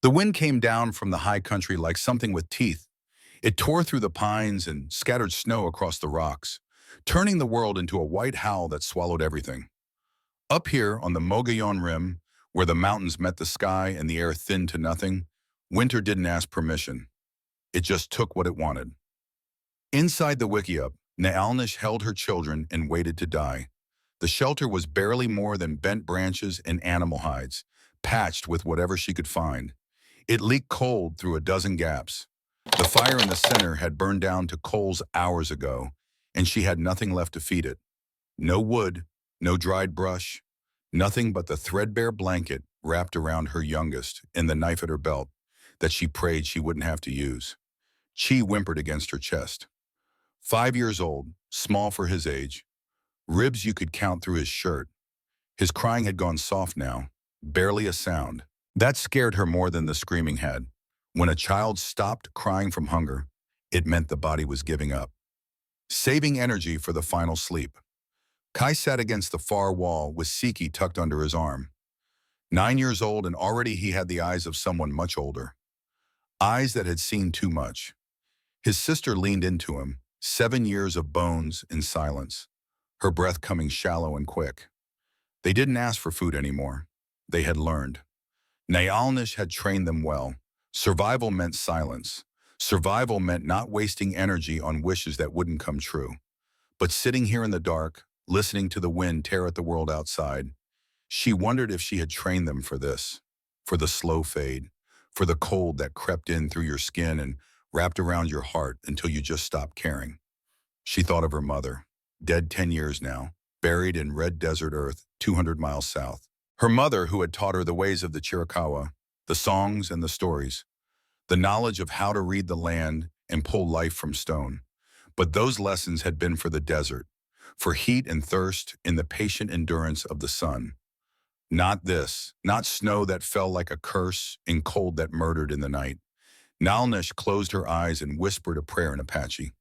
The wind came down from the high country like something with teeth. It tore through the pines and scattered snow across the rocks, turning the world into a white howl that swallowed everything. Up here on the Mogollon Rim, where the mountains met the sky and the air thinned to nothing, winter didn't ask permission. It just took what it wanted. Inside the wickiup, Naalnish held her children and waited to die. The shelter was barely more than bent branches and animal hides, patched with whatever she could find. It leaked cold through a dozen gaps. The fire in the center had burned down to coals hours ago, and she had nothing left to feed it. No wood, no dried brush, nothing but the threadbare blanket wrapped around her youngest and the knife at her belt that she prayed she wouldn't have to use. Chi whimpered against her chest. 5 years old, small for his age, ribs you could count through his shirt. His crying had gone soft now, barely a sound. That scared her more than the screaming had. When a child stopped crying from hunger, it meant the body was giving up, saving energy for the final sleep. Kai sat against the far wall with Siki tucked under his arm. 9 years old, and already he had the eyes of someone much older. Eyes that had seen too much. His sister leaned into him, 7 years of bones in silence, her breath coming shallow and quick. They didn't ask for food anymore. They had learned. Naalnish had trained them well. Survival meant silence. Survival meant not wasting energy on wishes that wouldn't come true. But sitting here in the dark, listening to the wind tear at the world outside, she wondered if she had trained them for this, for the slow fade, for the cold that crept in through your skin and wrapped around your heart until you just stopped caring. She thought of her mother, dead 10 years now, buried in red desert earth 200 miles south. Her mother who had taught her the ways of the Chiricahua, the songs and the stories, the knowledge of how to read the land and pull life from stone. But those lessons had been for the desert, for heat and thirst in the patient endurance of the sun. Not this, not snow that fell like a curse and cold that murdered in the night. Naalnish closed her eyes and whispered a prayer in Apache.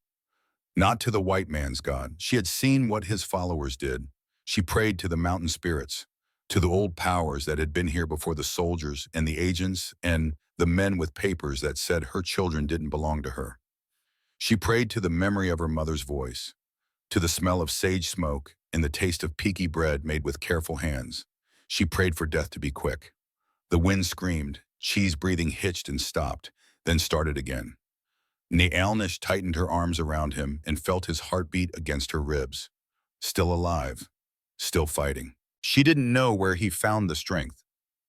Not to the white man's God. She had seen what his followers did. She prayed to the mountain spirits, to the old powers that had been here before the soldiers and the agents and the men with papers that said her children didn't belong to her. She prayed to the memory of her mother's voice, to the smell of sage smoke and the taste of peaky bread made with careful hands. She prayed for death to be quick. The wind screamed, Chi's breathing hitched and stopped, then started again. Naalnish tightened her arms around him and felt his heartbeat against her ribs. Still alive, still fighting. She didn't know where he found the strength.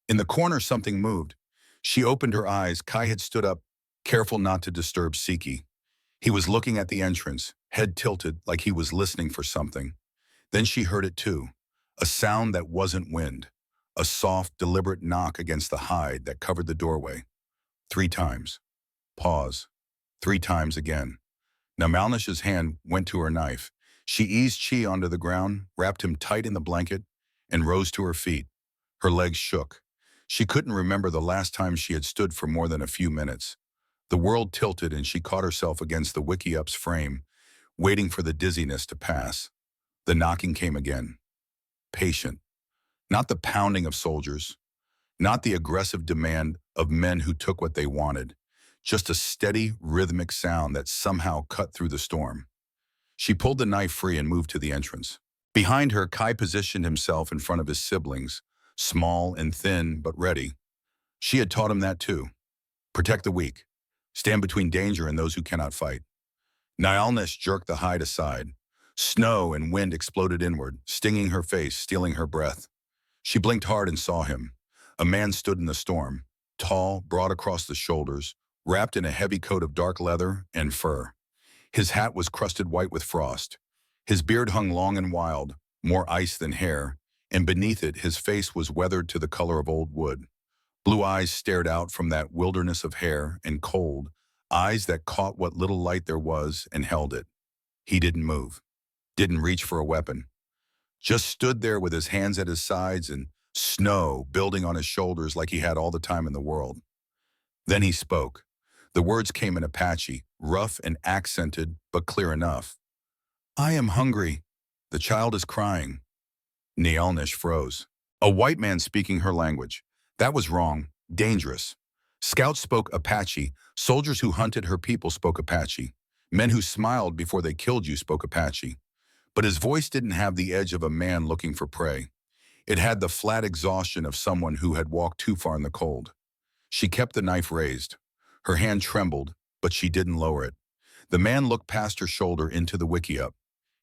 In the corner, something moved. She opened her eyes. Kai had stood up, careful not to disturb Siki. He was looking at the entrance, head tilted like he was listening for something. Then she heard it too, a sound that wasn't wind, a soft, deliberate knock against the hide that covered the doorway. 3 times. Pause. 3 times again. Naalnish's hand went to her knife. She eased Chi onto the ground, wrapped him tight in the blanket, and rose to her feet. Her legs shook. She couldn't remember the last time she had stood for more than a few minutes. The world tilted and she caught herself against the wickiup's frame, waiting for the dizziness to pass. The knocking came again. Patient. Not the pounding of soldiers. Not the aggressive demand of men who took what they wanted. Just a steady, rhythmic sound that somehow cut through the storm. She pulled the knife free and moved to the entrance. Behind her, Kai positioned himself in front of his siblings, small and thin but ready. She had taught him that too. Protect the weak. Stand between danger and those who cannot fight. Naalnish jerked the hide aside. Snow and wind exploded inward, stinging her face, stealing her breath. She blinked hard and saw him. A man stood in the storm, tall, broad across the shoulders, wrapped in a heavy coat of dark leather and fur. His hat was crusted white with frost. His beard hung long and wild, more ice than hair, and beneath it his face was weathered to the color of old wood. Blue eyes stared out from that wilderness of hair and cold, eyes that caught what little light there was and held it. He didn't move, didn't reach for a weapon. Just stood there with his hands at his sides and snow building on his shoulders like he had all the time in the world. Then he spoke. The words came in Apache, rough and accented, but clear enough. I am hungry. The child is crying. Naalnish froze. A white man speaking her language. That was wrong, dangerous. Scouts spoke Apache. Soldiers who hunted her people spoke Apache. Men who smiled before they killed you spoke Apache. But his voice didn't have the edge of a man looking for prey. It had the flat exhaustion of someone who had walked too far in the cold. She kept the knife raised. Her hand trembled, but she didn't lower it. The man looked past her shoulder into the wickiup.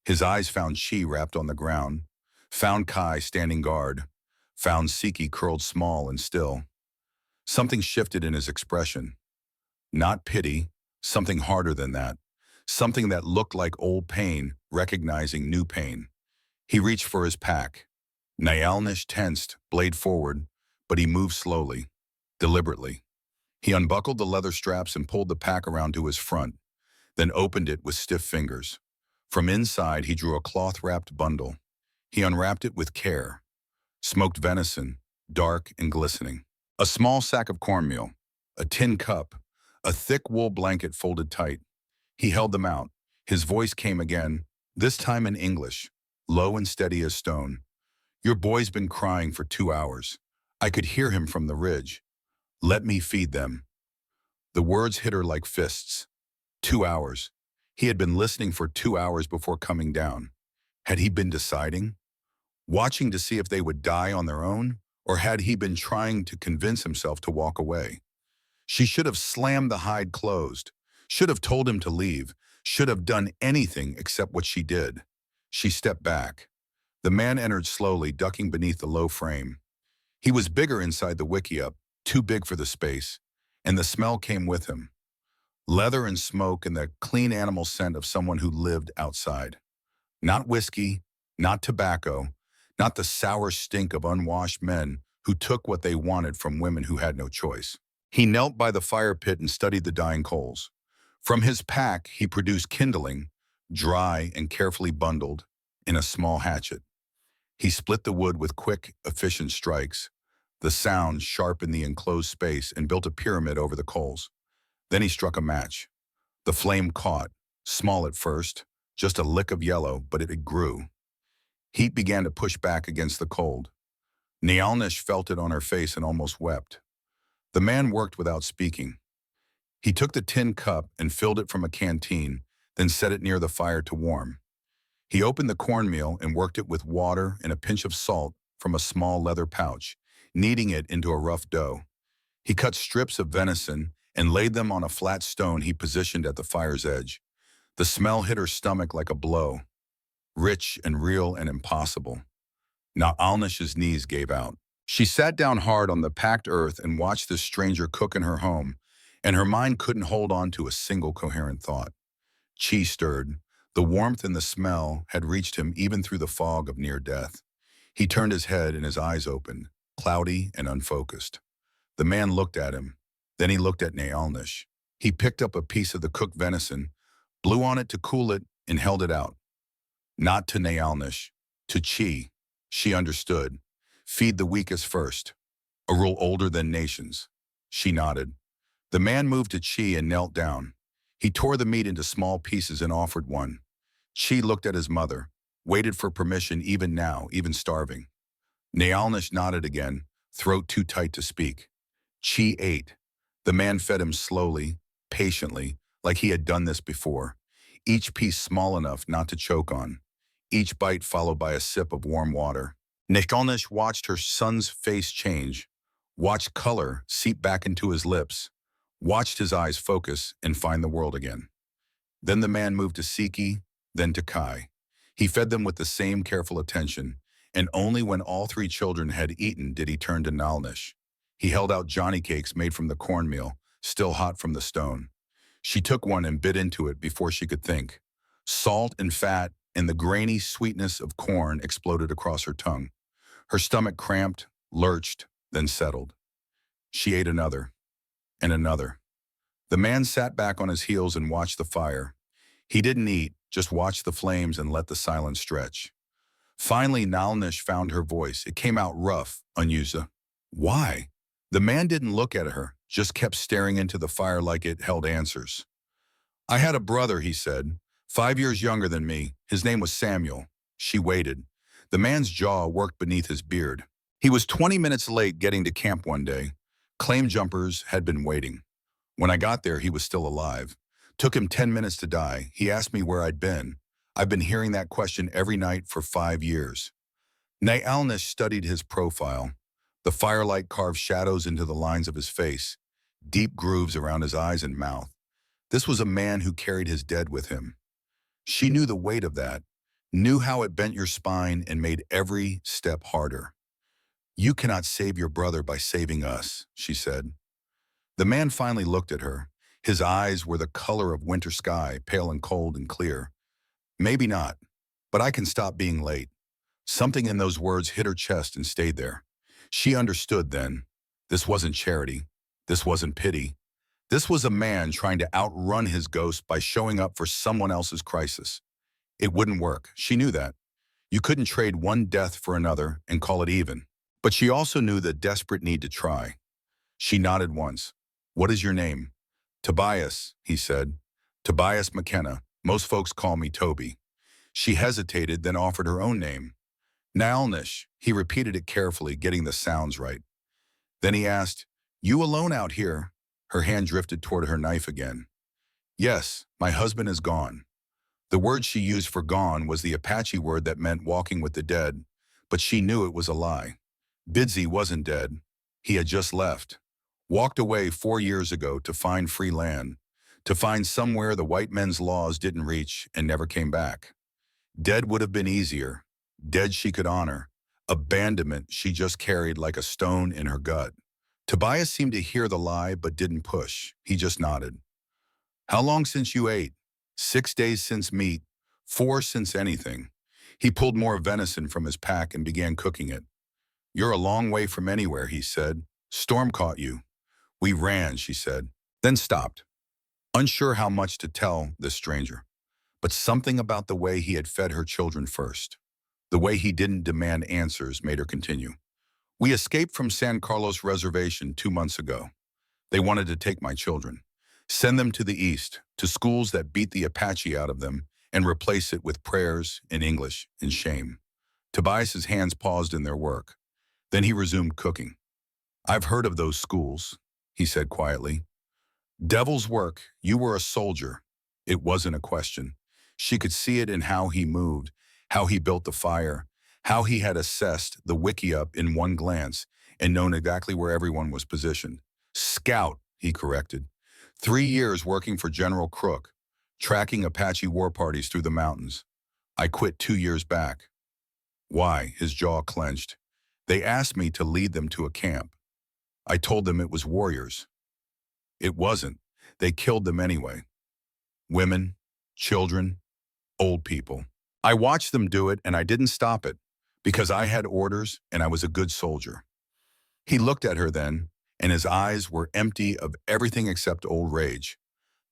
His eyes found Chi wrapped on the ground, found Kai standing guard, found Siki curled small and still. Something shifted in his expression. Not pity, something harder than that. Something that looked like old pain, recognizing new pain. He reached for his pack. Nyalnish tensed, blade forward, but he moved slowly, deliberately. He unbuckled the leather straps and pulled the pack around to his front, then opened it with stiff fingers. From inside, he drew a cloth-wrapped bundle. He unwrapped it with care. Smoked venison, dark and glistening. A small sack of cornmeal, a tin cup, a thick wool blanket folded tight. He held them out. His voice came again, this time in English, low and steady as stone. Your boy's been crying for 2 hours. I could hear him from the ridge. Let me feed them. The words hit her like fists. 2 hours. He had been listening for 2 hours before coming down. Had he been deciding? Watching to see if they would die on their own? Or had he been trying to convince himself to walk away? She should have slammed the hide closed, should have told him to leave, should have done anything except what she did. She stepped back. The man entered slowly, ducking beneath the low frame. He was bigger inside the wickiup, too big for the space, and the smell came with him. Leather and smoke and the clean animal scent of someone who lived outside. Not whiskey, not tobacco, not the sour stink of unwashed men who took what they wanted from women who had no choice. He knelt by the fire pit and studied the dying coals. From his pack, he produced kindling, dry and carefully bundled, in a small hatchet. He split the wood with quick, efficient strikes. The sound sharpened the enclosed space and built a pyramid over the coals. Then he struck a match. The flame caught, small at first, just a lick of yellow, but it grew. Heat began to push back against the cold. Nyalnish felt it on her face and almost wept. The man worked without speaking. He took the tin cup and filled it from a canteen, then set it near the fire to warm. He opened the cornmeal and worked it with water and a pinch of salt from a small leather pouch, kneading it into a rough dough. He cut strips of venison and laid them on a flat stone he positioned at the fire's edge. The smell hit her stomach like a blow, rich and real and impossible. Nyalnish's knees gave out. She sat down hard on the packed earth and watched this stranger cook in her home, and her mind couldn't hold on to a single coherent thought. Chi stirred. The warmth and the smell had reached him even through the fog of near death. He turned his head and his eyes opened, cloudy and unfocused. The man looked at him. Then he looked at Nyalnish. He picked up a piece of the cooked venison, blew on it to cool it, and held it out. Not to Nyalnish, to Chi. She understood. Feed the weakest first. A rule older than nations. She nodded. The man moved to Chi and knelt down. He tore the meat into small pieces and offered one. Chi looked at his mother, waited for permission even now, even starving. Nyalnish nodded again, throat too tight to speak. Chi ate. The man fed him slowly, patiently, like he had done this before. Each piece small enough not to choke on. Each bite followed by a sip of warm water. Nyalnish watched her son's face change, watched color seep back into his lips, watched his eyes focus and find the world again. Then the man moved to Siki, then to Kai. He fed them with the same careful attention, and only when all three children had eaten did he turn to Nyalnish. He held out Johnny cakes made from the cornmeal, still hot from the stone. She took one and bit into it before she could think. Salt and fat and the grainy sweetness of corn exploded across her tongue. Her stomach cramped, lurched, then settled. She ate another, and another. The man sat back on his heels and watched the fire. He didn't eat, just watched the flames and let the silence stretch. Finally, Nyalnish found her voice. It came out rough, unused. Why? The man didn't look at her, just kept staring into the fire like it held answers. I had a brother, he said, 5 years younger than me. His name was Samuel. She waited. The man's jaw worked beneath his beard. He was 20 minutes late getting to camp one day. Claim jumpers had been waiting. When I got there, he was still alive. Took him 10 minutes to die. He asked me where I'd been. I've been hearing that question every night for 5 years. Nayalnish studied his profile. The firelight carved shadows into the lines of his face, deep grooves around his eyes and mouth. This was a man who carried his dead with him. She knew the weight of that, knew how it bent your spine and made every step harder. "You cannot save your brother by saving us," she said. The man finally looked at her. His eyes were the color of winter sky, pale and cold and clear. "Maybe not, but I can stop being late." Something in those words hit her chest and stayed there. She understood then. This wasn't charity. This wasn't pity. This was a man trying to outrun his ghost by showing up for someone else's crisis. It wouldn't work. She knew that. You couldn't trade one death for another and call it even. But she also knew the desperate need to try. She nodded once. "What is your name?" "Tobias," he said. "Tobias McKenna. Most folks call me Toby." She hesitated, then offered her own name. "Nalnish." He repeated it carefully, getting the sounds right. Then he asked, "You alone out here?" Her hand drifted toward her knife again. "Yes, my husband is gone." The word she used for gone was the Apache word that meant walking with the dead, but she knew it was a lie. Bidsy wasn't dead. He had just left. Walked away 4 years ago to find free land, to find somewhere the white men's laws didn't reach and never came back. Dead would have been easier. Dead she could honor. Abandonment she just carried like a stone in her gut. Tobias seemed to hear the lie but didn't push. He just nodded. "How long since you ate?" 6 days since meat, 4 since anything. He pulled more venison from his pack and began cooking it. "You're a long way from anywhere," he said. "Storm caught you." "We ran," she said, then stopped, unsure how much to tell this stranger. But something about the way he had fed her children first, the way he didn't demand answers, made her continue. "We escaped from San Carlos Reservation 2 months ago. They wanted to take my children, send them to the east, to schools that beat the Apache out of them, and replace it with prayers in English and shame." Tobias's hands paused in their work. Then he resumed cooking. "I've heard of those schools," he said quietly. "Devil's work. You were a soldier." It wasn't a question. She could see it in how he moved, how he built the fire, how he had assessed the wiki-up in one glance and known exactly where everyone was positioned. "Scout," he corrected. 3 years working for General Crook, tracking Apache war parties through the mountains. "I quit 2 years back." "Why?" His jaw clenched. "They asked me to lead them to a camp. I told them it was warriors." "It wasn't. They killed them anyway. Women, children, old people. I watched them do it and I didn't stop it because I had orders and I was a good soldier." He looked at her then, and his eyes were empty of everything except old rage.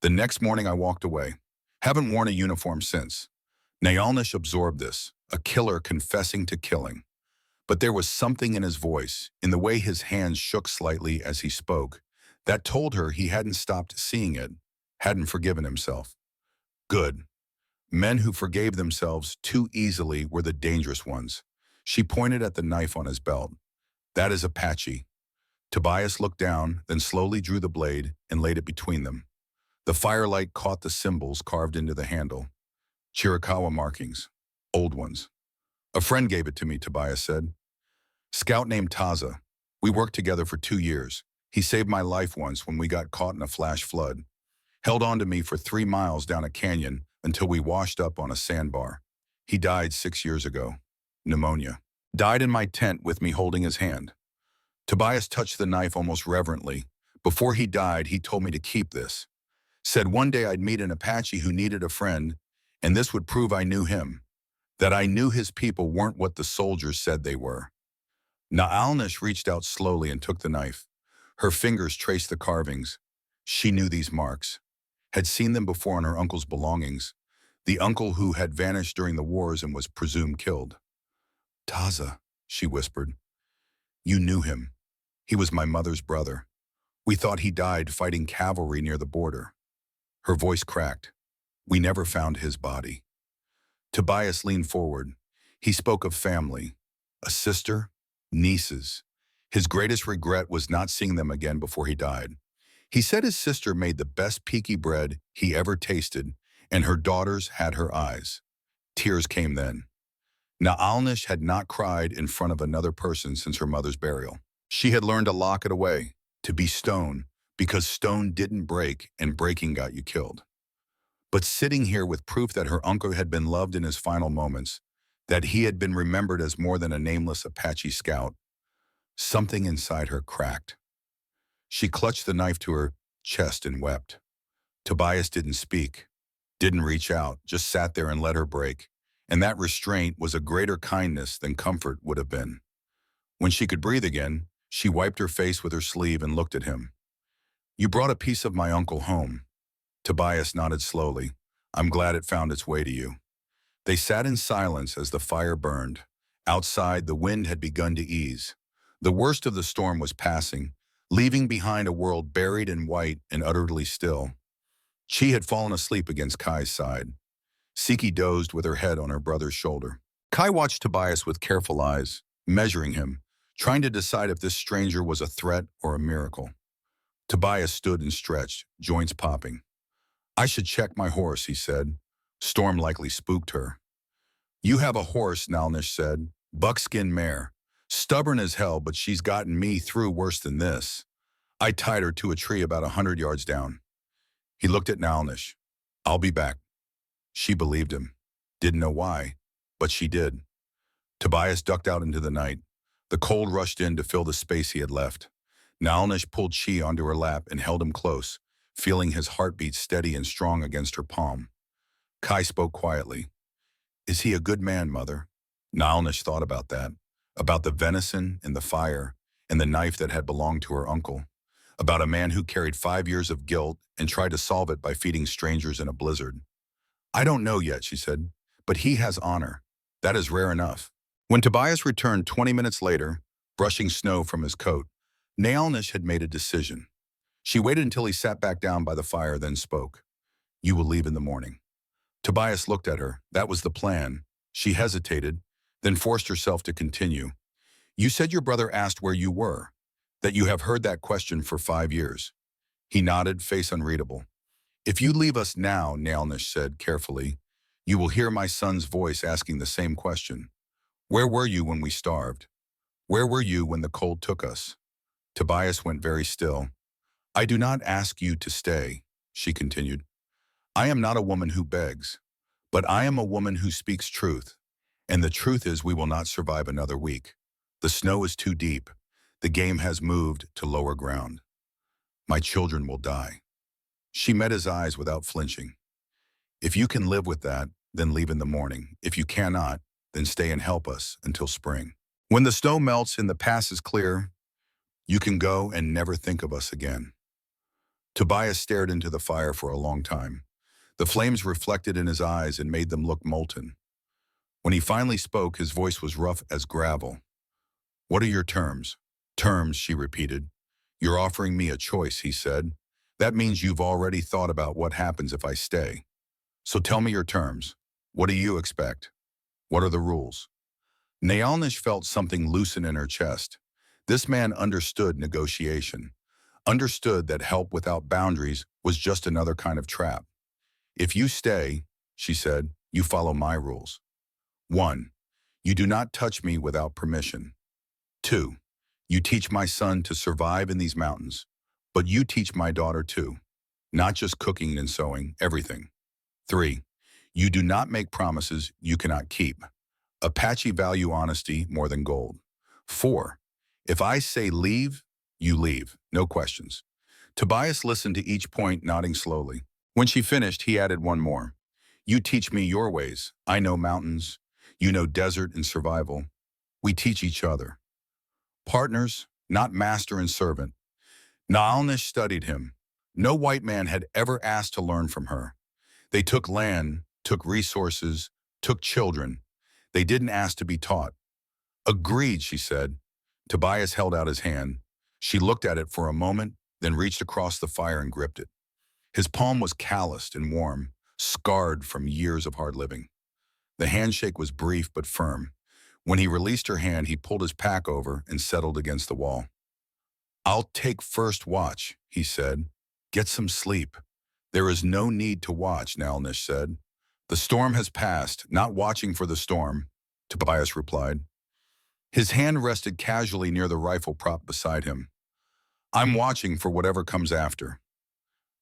"The next morning I walked away. Haven't worn a uniform since." Nayalnish absorbed this, a killer confessing to killing. But there was something in his voice, in the way his hands shook slightly as he spoke, that told her he hadn't stopped seeing it, hadn't forgiven himself. Good. Men who forgave themselves too easily were the dangerous ones. She pointed at the knife on his belt. "That is Apache." Tobias looked down, then slowly drew the blade and laid it between them. The firelight caught the symbols carved into the handle. Chiricahua markings. Old ones. "A friend gave it to me," Tobias said. "Scout named Taza. We worked together for 2 years. He saved my life once when we got caught in a flash flood. Held on to me for 3 miles down a canyon until we washed up on a sandbar. He died 6 years ago. Pneumonia. Died in my tent with me holding his hand." Tobias touched the knife almost reverently. "Before he died, he told me to keep this. Said one day I'd meet an Apache who needed a friend, and this would prove I knew him. That I knew his people weren't what the soldiers said they were." Naalnish reached out slowly and took the knife. Her fingers traced the carvings. She knew these marks, had seen them before on her uncle's belongings, the uncle who had vanished during the wars and was presumed killed. "Taza," she whispered. "You knew him. He was my mother's brother. We thought he died fighting cavalry near the border." Her voice cracked. "We never found his body." Tobias leaned forward. He spoke of family, a sister, nieces. His greatest regret was not seeing them again before he died. He said his sister made the best peaky bread he ever tasted, and her daughters had her eyes. Tears came then. Naalnish had not cried in front of another person since her mother's burial. She had learned to lock it away, to be stone, because stone didn't break and breaking got you killed. But sitting here with proof that her uncle had been loved in his final moments, that he had been remembered as more than a nameless Apache scout, something inside her cracked. She clutched the knife to her chest and wept. Tobias didn't speak, didn't reach out, just sat there and let her break. And that restraint was a greater kindness than comfort would have been. When she could breathe again, she wiped her face with her sleeve and looked at him. "You brought a piece of my uncle home." Tobias nodded slowly. "I'm glad it found its way to you." They sat in silence as the fire burned. Outside, the wind had begun to ease. The worst of the storm was passing, leaving behind a world buried in white and utterly still. She had fallen asleep against Kai's side. Siki dozed with her head on her brother's shoulder. Kai watched Tobias with careful eyes, measuring him, trying to decide if this stranger was a threat or a miracle. Tobias stood and stretched, joints popping. "I should check my horse," he said. Storm likely spooked her. "You have a horse," Nalnish said. "Buckskin mare. Stubborn as hell, but she's gotten me through worse than this. I tied her to a tree about 100 yards down." He looked at Nalnish. "I'll be back." She believed him. Didn't know why, but she did. Tobias ducked out into the night. The cold rushed in to fill the space he had left. Nalnish pulled Chi onto her lap and held him close, feeling his heartbeat steady and strong against her palm. Kai spoke quietly. "Is he a good man, Mother?" Nalnish thought about that, about the venison and the fire and the knife that had belonged to her uncle, about a man who carried 5 years of guilt and tried to solve it by feeding strangers in a blizzard. "I don't know yet," she said, "but he has honor. That is rare enough." When Tobias returned 20 minutes later, brushing snow from his coat, Nalnish had made a decision. She waited until he sat back down by the fire, then spoke. "You will leave in the morning." Tobias looked at her. That was the plan. She hesitated, then forced herself to continue. "You said your brother asked where you were, that you have heard that question for 5 years. He nodded, face unreadable. "If you leave us now," Nalnish said carefully, "you will hear my son's voice asking the same question. Where were you when we starved? Where were you when the cold took us?" Tobias went very still. "I do not ask you to stay," she continued. "I am not a woman who begs, but I am a woman who speaks truth. And the truth is we will not survive another week. The snow is too deep. The game has moved to lower ground. My children will die." She met his eyes without flinching. "If you can live with that, then leave in the morning. If you cannot, then stay and help us until spring. When the snow melts and the pass is clear, you can go and never think of us again." Tobias stared into the fire for a long time. The flames reflected in his eyes and made them look molten. When he finally spoke, his voice was rough as gravel. "What are your terms?" "Terms," she repeated. "You're offering me a choice," he said. "That means you've already thought about what happens if I stay. So tell me your terms. What do you expect? What are the rules?" Nalnish felt something loosen in her chest. This man understood negotiation, understood that help without boundaries was just another kind of trap. "If you stay," she said, "you follow my rules. 1. You do not touch me without permission. 2. You teach my son to survive in these mountains, but you teach my daughter too. Not just cooking and sewing, everything. 3. You do not make promises you cannot keep. Apache value honesty more than gold. 4. If I say leave, you leave, no questions." Tobias listened to each point, nodding slowly. When she finished, he added one more. "You teach me your ways. I know mountains. You know desert and survival. We teach each other. Partners, not master and servant." Naalnish studied him. No white man had ever asked to learn from her. They took land, took resources, took children. They didn't ask to be taught. "Agreed," she said. Tobias held out his hand. She looked at it for a moment, then reached across the fire and gripped it. His palm was calloused and warm, scarred from years of hard living. The handshake was brief but firm. When he released her hand, he pulled his pack over and settled against the wall. "I'll take first watch," he said. "Get some sleep." "There is no need to watch," Nalnish said. "The storm has passed, not watching for the storm," Tobias replied. His hand rested casually near the rifle prop beside him. "I'm watching for whatever comes after."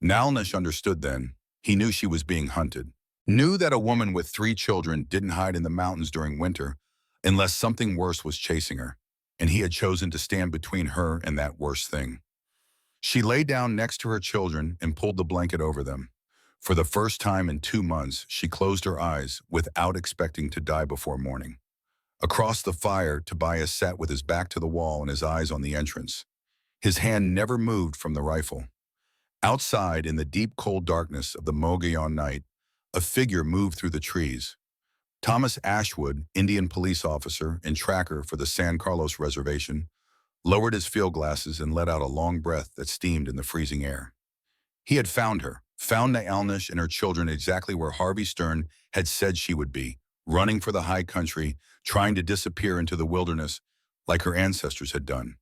Nalnish understood then. He knew she was being hunted. Knew that a woman with 3 children didn't hide in the mountains during winter unless something worse was chasing her, and he had chosen to stand between her and that worst thing. She lay down next to her children and pulled the blanket over them. For the first time in 2 months, she closed her eyes without expecting to die before morning. Across the fire, Tobias sat with his back to the wall and his eyes on the entrance. His hand never moved from the rifle. Outside, in the deep, cold darkness of the Mogollon night, a figure moved through the trees. Thomas Ashwood, Indian police officer and tracker for the San Carlos Reservation, lowered his field glasses and let out a long breath that steamed in the freezing air. He had found her, found Nalnish and her children exactly where Harvey Stern had said she would be, running for the high country, trying to disappear into the wilderness like her ancestors had done.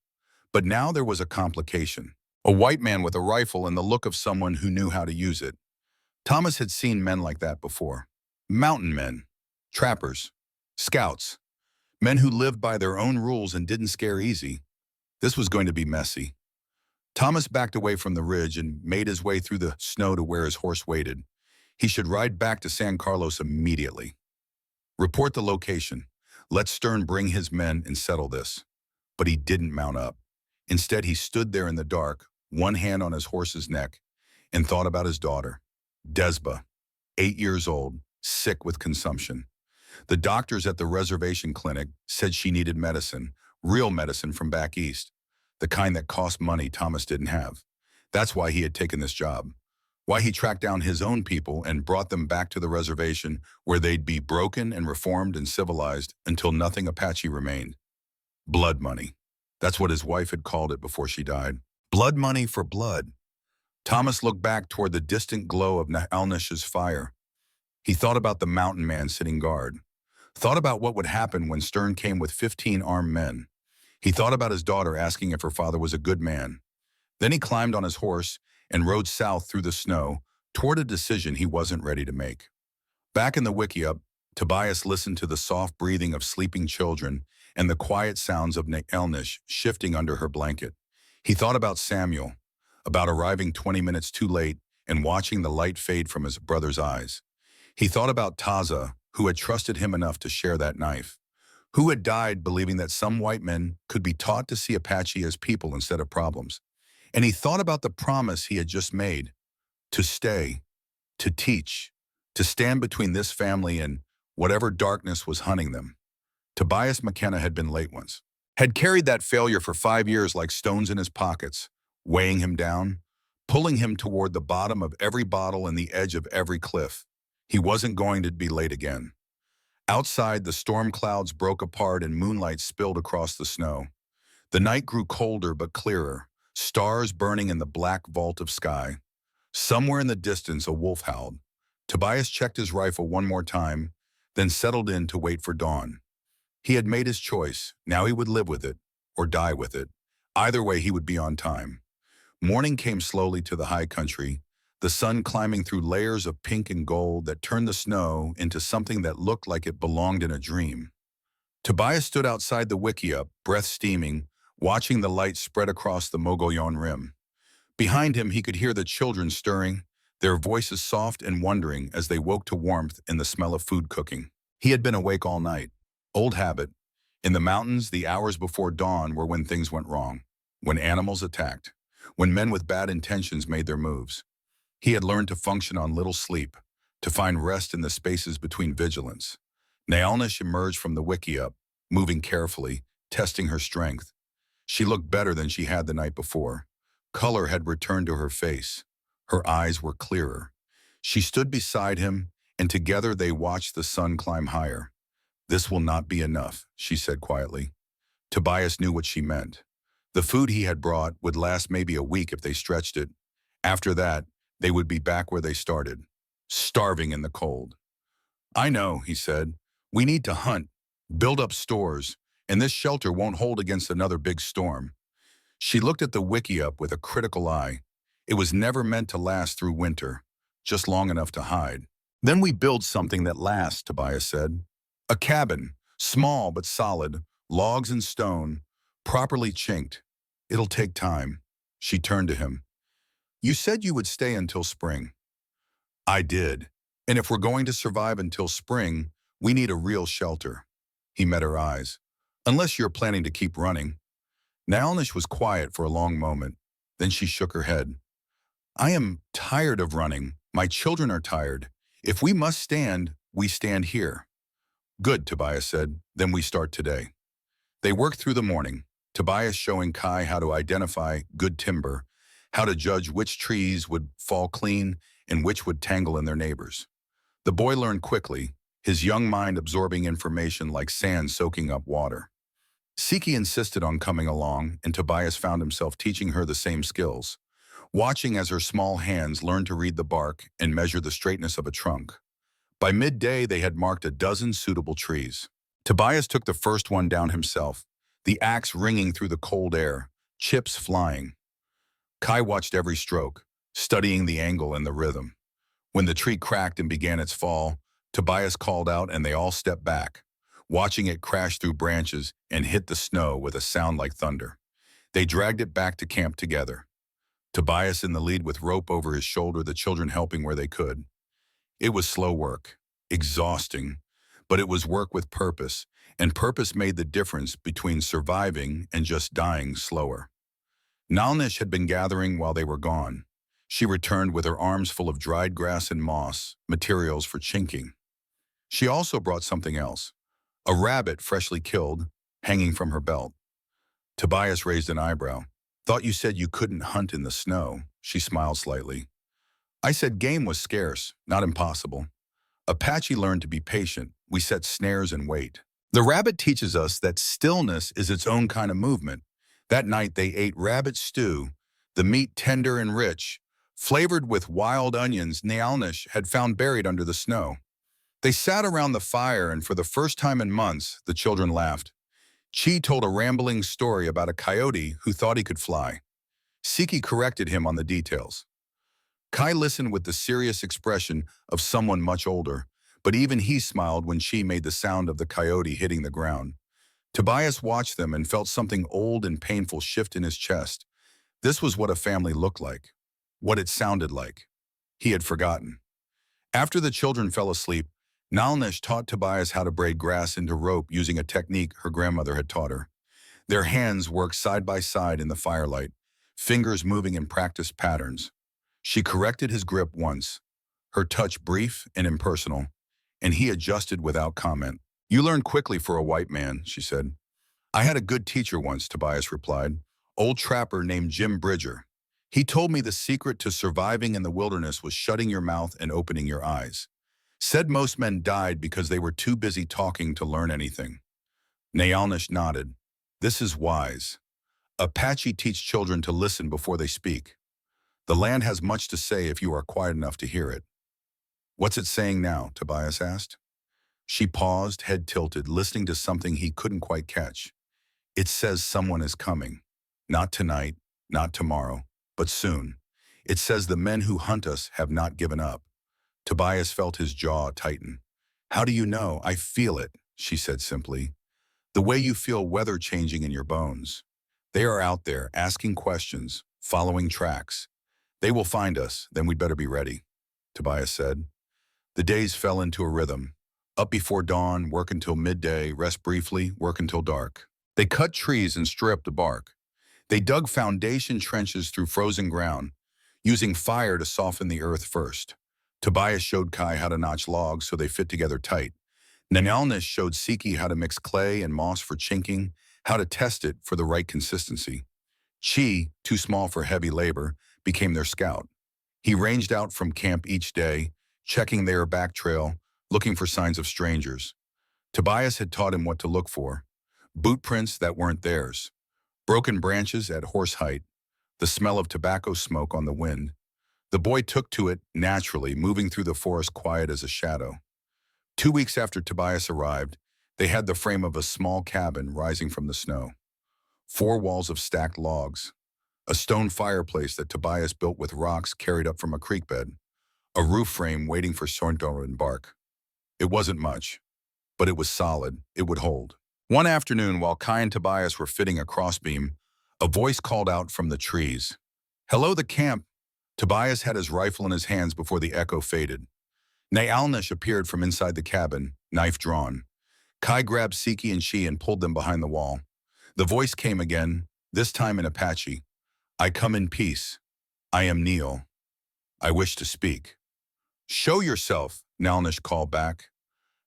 But now there was a complication. A white man with a rifle and the look of someone who knew how to use it. Thomas had seen men like that before. Mountain men, trappers, scouts, men who lived by their own rules and didn't scare easy. This was going to be messy. Thomas backed away from the ridge and made his way through the snow to where his horse waited. He should ride back to San Carlos immediately. Report the location. Let Stern bring his men and settle this. But he didn't mount up. Instead, he stood there in the dark, one hand on his horse's neck, and thought about his daughter, Desba, 8 years old, sick with consumption. The doctors at the reservation clinic said she needed medicine, real medicine from back east, the kind that cost money Thomas didn't have. That's why he had taken this job, why he tracked down his own people and brought them back to the reservation where they'd be broken and reformed and civilized until nothing Apache remained. Blood money. That's what his wife had called it before she died. Blood money for blood. Thomas looked back toward the distant glow of Nalnish's fire. He thought about the mountain man sitting guard. Thought about what would happen when Stern came with 15 armed men. He thought about his daughter asking if her father was a good man. Then he climbed on his horse and rode south through the snow toward a decision he wasn't ready to make. Back in the wickiup, Tobias listened to the soft breathing of sleeping children and the quiet sounds of Nalnish shifting under her blanket. He thought about Samuel, about arriving 20 minutes too late and watching the light fade from his brother's eyes. He thought about Taza, who had trusted him enough to share that knife, who had died believing that some white men could be taught to see Apache as people instead of problems. And he thought about the promise he had just made, to stay, to teach, to stand between this family and whatever darkness was hunting them. Tobias McKenna had been late once, had carried that failure for 5 years like stones in his pockets, weighing him down, pulling him toward the bottom of every bottle and the edge of every cliff. He wasn't going to be late again. Outside, the storm clouds broke apart and moonlight spilled across the snow. The night grew colder but clearer, stars burning in the black vault of sky. Somewhere in the distance, a wolf howled. Tobias checked his rifle one more time, then settled in to wait for dawn. He had made his choice. Now he would live with it, or die with it. Either way, he would be on time. Morning came slowly to the high country, the sun climbing through layers of pink and gold that turned the snow into something that looked like it belonged in a dream. Tobias stood outside the wickiup, breath steaming, watching the light spread across the Mogollon rim. Behind him, he could hear the children stirring, their voices soft and wondering as they woke to warmth in the smell of food cooking. He had been awake all night. Old habit. In the mountains, the hours before dawn were when things went wrong, when animals attacked, when men with bad intentions made their moves. He had learned to function on little sleep, to find rest in the spaces between vigilance. Nalnish emerged from the wickiup, moving carefully, testing her strength. She looked better than she had the night before. Color had returned to her face. Her eyes were clearer. She stood beside him, and together they watched the sun climb higher. "This will not be enough," she said quietly. Tobias knew what she meant. The food he had brought would last maybe a week if they stretched it. After that, they would be back where they started, starving in the cold. "I know," he said. "We need to hunt, Build up stores, and this shelter won't hold against another big storm. She looked at the wiki up with a critical eye. It was never meant to last through winter, just long enough to hide. Then we build something that lasts, Tobias said. A cabin, small but solid, logs and stone, properly chinked. It'll take time. She turned to him. You said you would stay until spring. I did. And if we're going to survive until spring, we need a real shelter. He met her eyes. Unless you're planning to keep running. Nailnish was quiet for a long moment. Then she shook her head. I am tired of running. My children are tired. If we must stand, we stand here. Good, Tobias said. Then we start today. They worked through the morning, Tobias showing Kai how to identify good timber, how to judge which trees would fall clean and which would tangle in their neighbors. The boy learned quickly, his young mind absorbing information like sand soaking up water. Siki insisted on coming along, and Tobias found himself teaching her the same skills, watching as her small hands learned to read the bark and measure the straightness of a trunk. By midday, they had marked a dozen suitable trees. Tobias took the first one down himself, the axe ringing through the cold air, chips flying. Kai watched every stroke, studying the angle and the rhythm. When the tree cracked and began its fall, Tobias called out and they all stepped back, watching it crash through branches and hit the snow with a sound like thunder. They dragged it back to camp together. Tobias in the lead with rope over his shoulder, the children helping where they could. It was slow work, exhausting, but it was work with purpose, and purpose made the difference between surviving and just dying slower. Nalnish had been gathering while they were gone. She returned with her arms full of dried grass and moss, materials for chinking. She also brought something else, a rabbit freshly killed, hanging from her belt. Tobias raised an eyebrow. Thought you said you couldn't hunt in the snow. She smiled slightly. I said game was scarce, not impossible. Apache learned to be patient. We set snares and wait. The rabbit teaches us that stillness is its own kind of movement. That night they ate rabbit stew, the meat tender and rich, flavored with wild onions Nealnish had found buried under the snow. They sat around the fire, and for the first time in months, the children laughed. Chi told a rambling story about a coyote who thought he could fly. Siki corrected him on the details. Kai listened with the serious expression of someone much older, but even he smiled when Chi made the sound of the coyote hitting the ground. Tobias watched them and felt something old and painful shift in his chest. This was what a family looked like, what it sounded like. He had forgotten. After the children fell asleep, Nalnish taught Tobias how to braid grass into rope using a technique her grandmother had taught her. Their hands worked side by side in the firelight, fingers moving in practiced patterns. She corrected his grip once, her touch brief and impersonal, and he adjusted without comment. You learn quickly for a white man, she said. I had a good teacher once, Tobias replied. Old trapper named Jim Bridger. He told me the secret to surviving in the wilderness was shutting your mouth and opening your eyes. Said most men died because they were too busy talking to learn anything. Nayalnish nodded. This is wise. Apache teach children to listen before they speak. The land has much to say if you are quiet enough to hear it. What's it saying now? Tobias asked. She paused, head tilted, listening to something he couldn't quite catch. It says someone is coming. Not tonight, not tomorrow, but soon. It says the men who hunt us have not given up. Tobias felt his jaw tighten. How do you know? I feel it, she said simply. The way you feel weather changing in your bones. They are out there, asking questions, following tracks. They will find us, then we'd better be ready, Tobias said. The days fell into a rhythm. Up before dawn, work until midday, rest briefly, work until dark. They cut trees and stripped the bark. They dug foundation trenches through frozen ground, using fire to soften the earth first. Tobias showed Kai how to notch logs so they fit together tight. Nanalnish showed Siki how to mix clay and moss for chinking, how to test it for the right consistency. Chi, too small for heavy labor, became their scout. He ranged out from camp each day, checking their back trail, looking for signs of strangers. Tobias had taught him what to look for. Boot prints that weren't theirs. Broken branches at horse height. The smell of tobacco smoke on the wind. The boy took to it naturally, moving through the forest quiet as a shadow. 2 weeks after Tobias arrived, They had the frame of a small cabin rising from the snow, 4 walls of stacked logs, a stone fireplace that Tobias built with rocks carried up from a creek bed, a roof frame waiting for Sornto and bark. It wasn't much, but it was solid. It would hold. One afternoon, while Kai and Tobias were fitting a crossbeam, a voice called out from the trees. "Hello, the camp." Tobias had his rifle in his hands before the echo faded. Nayalnish appeared from inside the cabin, knife drawn. Kai grabbed Siki and Shi and pulled them behind the wall. The voice came again, this time in Apache. "I come in peace. I am Neil. I wish to speak." "Show yourself," Nalnish called back.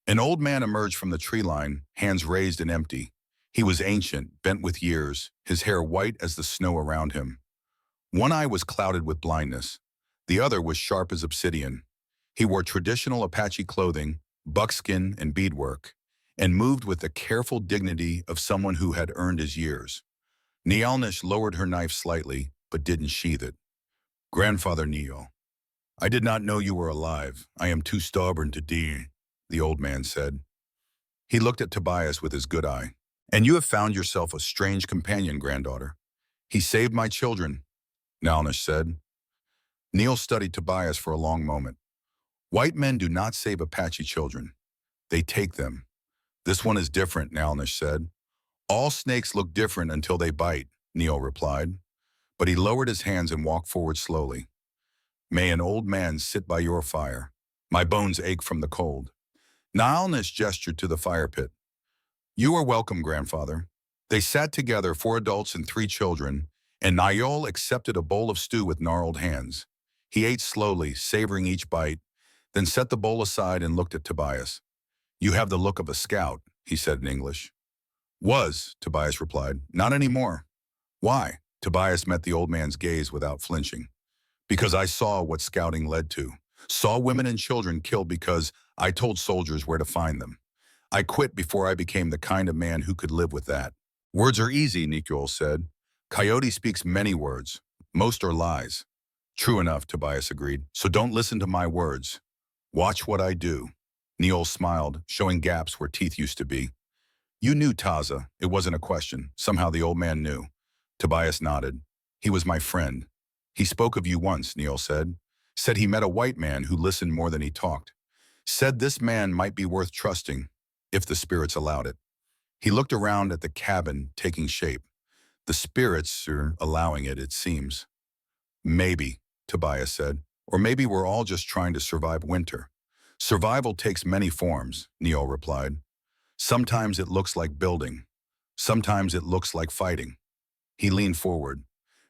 An old man emerged from the tree line, hands raised and empty. He was ancient, bent with years, his hair white as the snow around him. One eye was clouded with blindness. The other was sharp as obsidian. He wore traditional Apache clothing, buckskin and beadwork, and moved with the careful dignity of someone who had earned his years. Nialnish lowered her knife slightly, but didn't sheath it. "Grandfather Neil, I did not know you were alive. I am too stubborn to die," the old man said. He looked at Tobias with his good eye. "And you have found yourself a strange companion, granddaughter." "He saved my children," Nalnish said. Neil studied Tobias for a long moment. "White men do not save Apache children. They take them. This one is different," Nalnish said. "All snakes look different until they bite," Neil replied. But he lowered his hands and walked forward slowly. "May an old man sit by your fire. My bones ache from the cold." Nalnish gestured to the fire pit. "You are welcome, grandfather." They sat together, 4 adults and 3 children, and Niall accepted a bowl of stew with gnarled hands. He ate slowly, savoring each bite, then set the bowl aside and looked at Tobias. "You have the look of a scout," he said in English. "Was," Tobias replied. "Not anymore." "Why?" Tobias met the old man's gaze without flinching. "Because I saw what scouting led to. Saw women and children killed because I told soldiers where to find them. I quit before I became the kind of man who could live with that." "Words are easy," Nikyol said. "Coyote speaks many words. Most are lies." "True enough," Tobias agreed. "So don't listen to my words. Watch what I do." Neil smiled, showing gaps where teeth used to be. "You knew Taza." It wasn't a question. Somehow the old man knew. Tobias nodded. "He was my friend." "He spoke of you once," Neil said. "Said he met a white man who listened more than he talked. Said this man might be worth trusting, if the spirits allowed it." He looked around at the cabin taking shape. "The spirits are allowing it, it seems." "Maybe," Tobias said. "Or maybe we're all just trying to survive winter." "Survival takes many forms," Neil replied. "Sometimes it looks like building. Sometimes it looks like fighting." He leaned forward.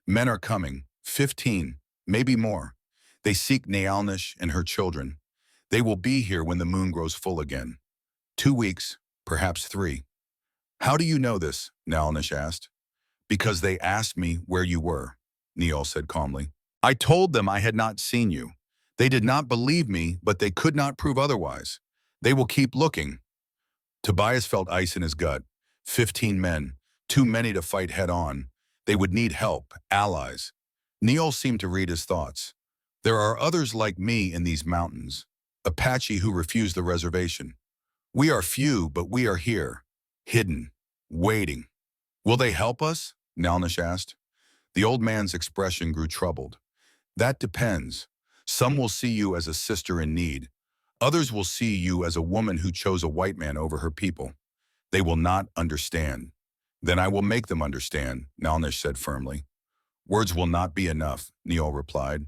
"Men are coming, 15, maybe more. They seek Nayalnish and her children. They will be here when the moon grows full again. 2 weeks, perhaps 3. "How do you know this?" Nayalnish asked. "Because they asked me where you were," Neil said calmly. "I told them I had not seen you. They did not believe me, but they could not prove otherwise. They will keep looking." Tobias felt ice in his gut. 15 men, too many to fight head-on. They would need help, allies. Neil seemed to read his thoughts. "There are others like me in these mountains. Apache who refused the reservation. We are few, but we are here, hidden, waiting." "Will they help us?" Nalnish asked. The old man's expression grew troubled. "That depends. Some will see you as a sister in need. Others will see you as a woman who chose a white man over her people. They will not understand." "Then I will make them understand," Nalnish said firmly. "Words will not be enough," Neil replied.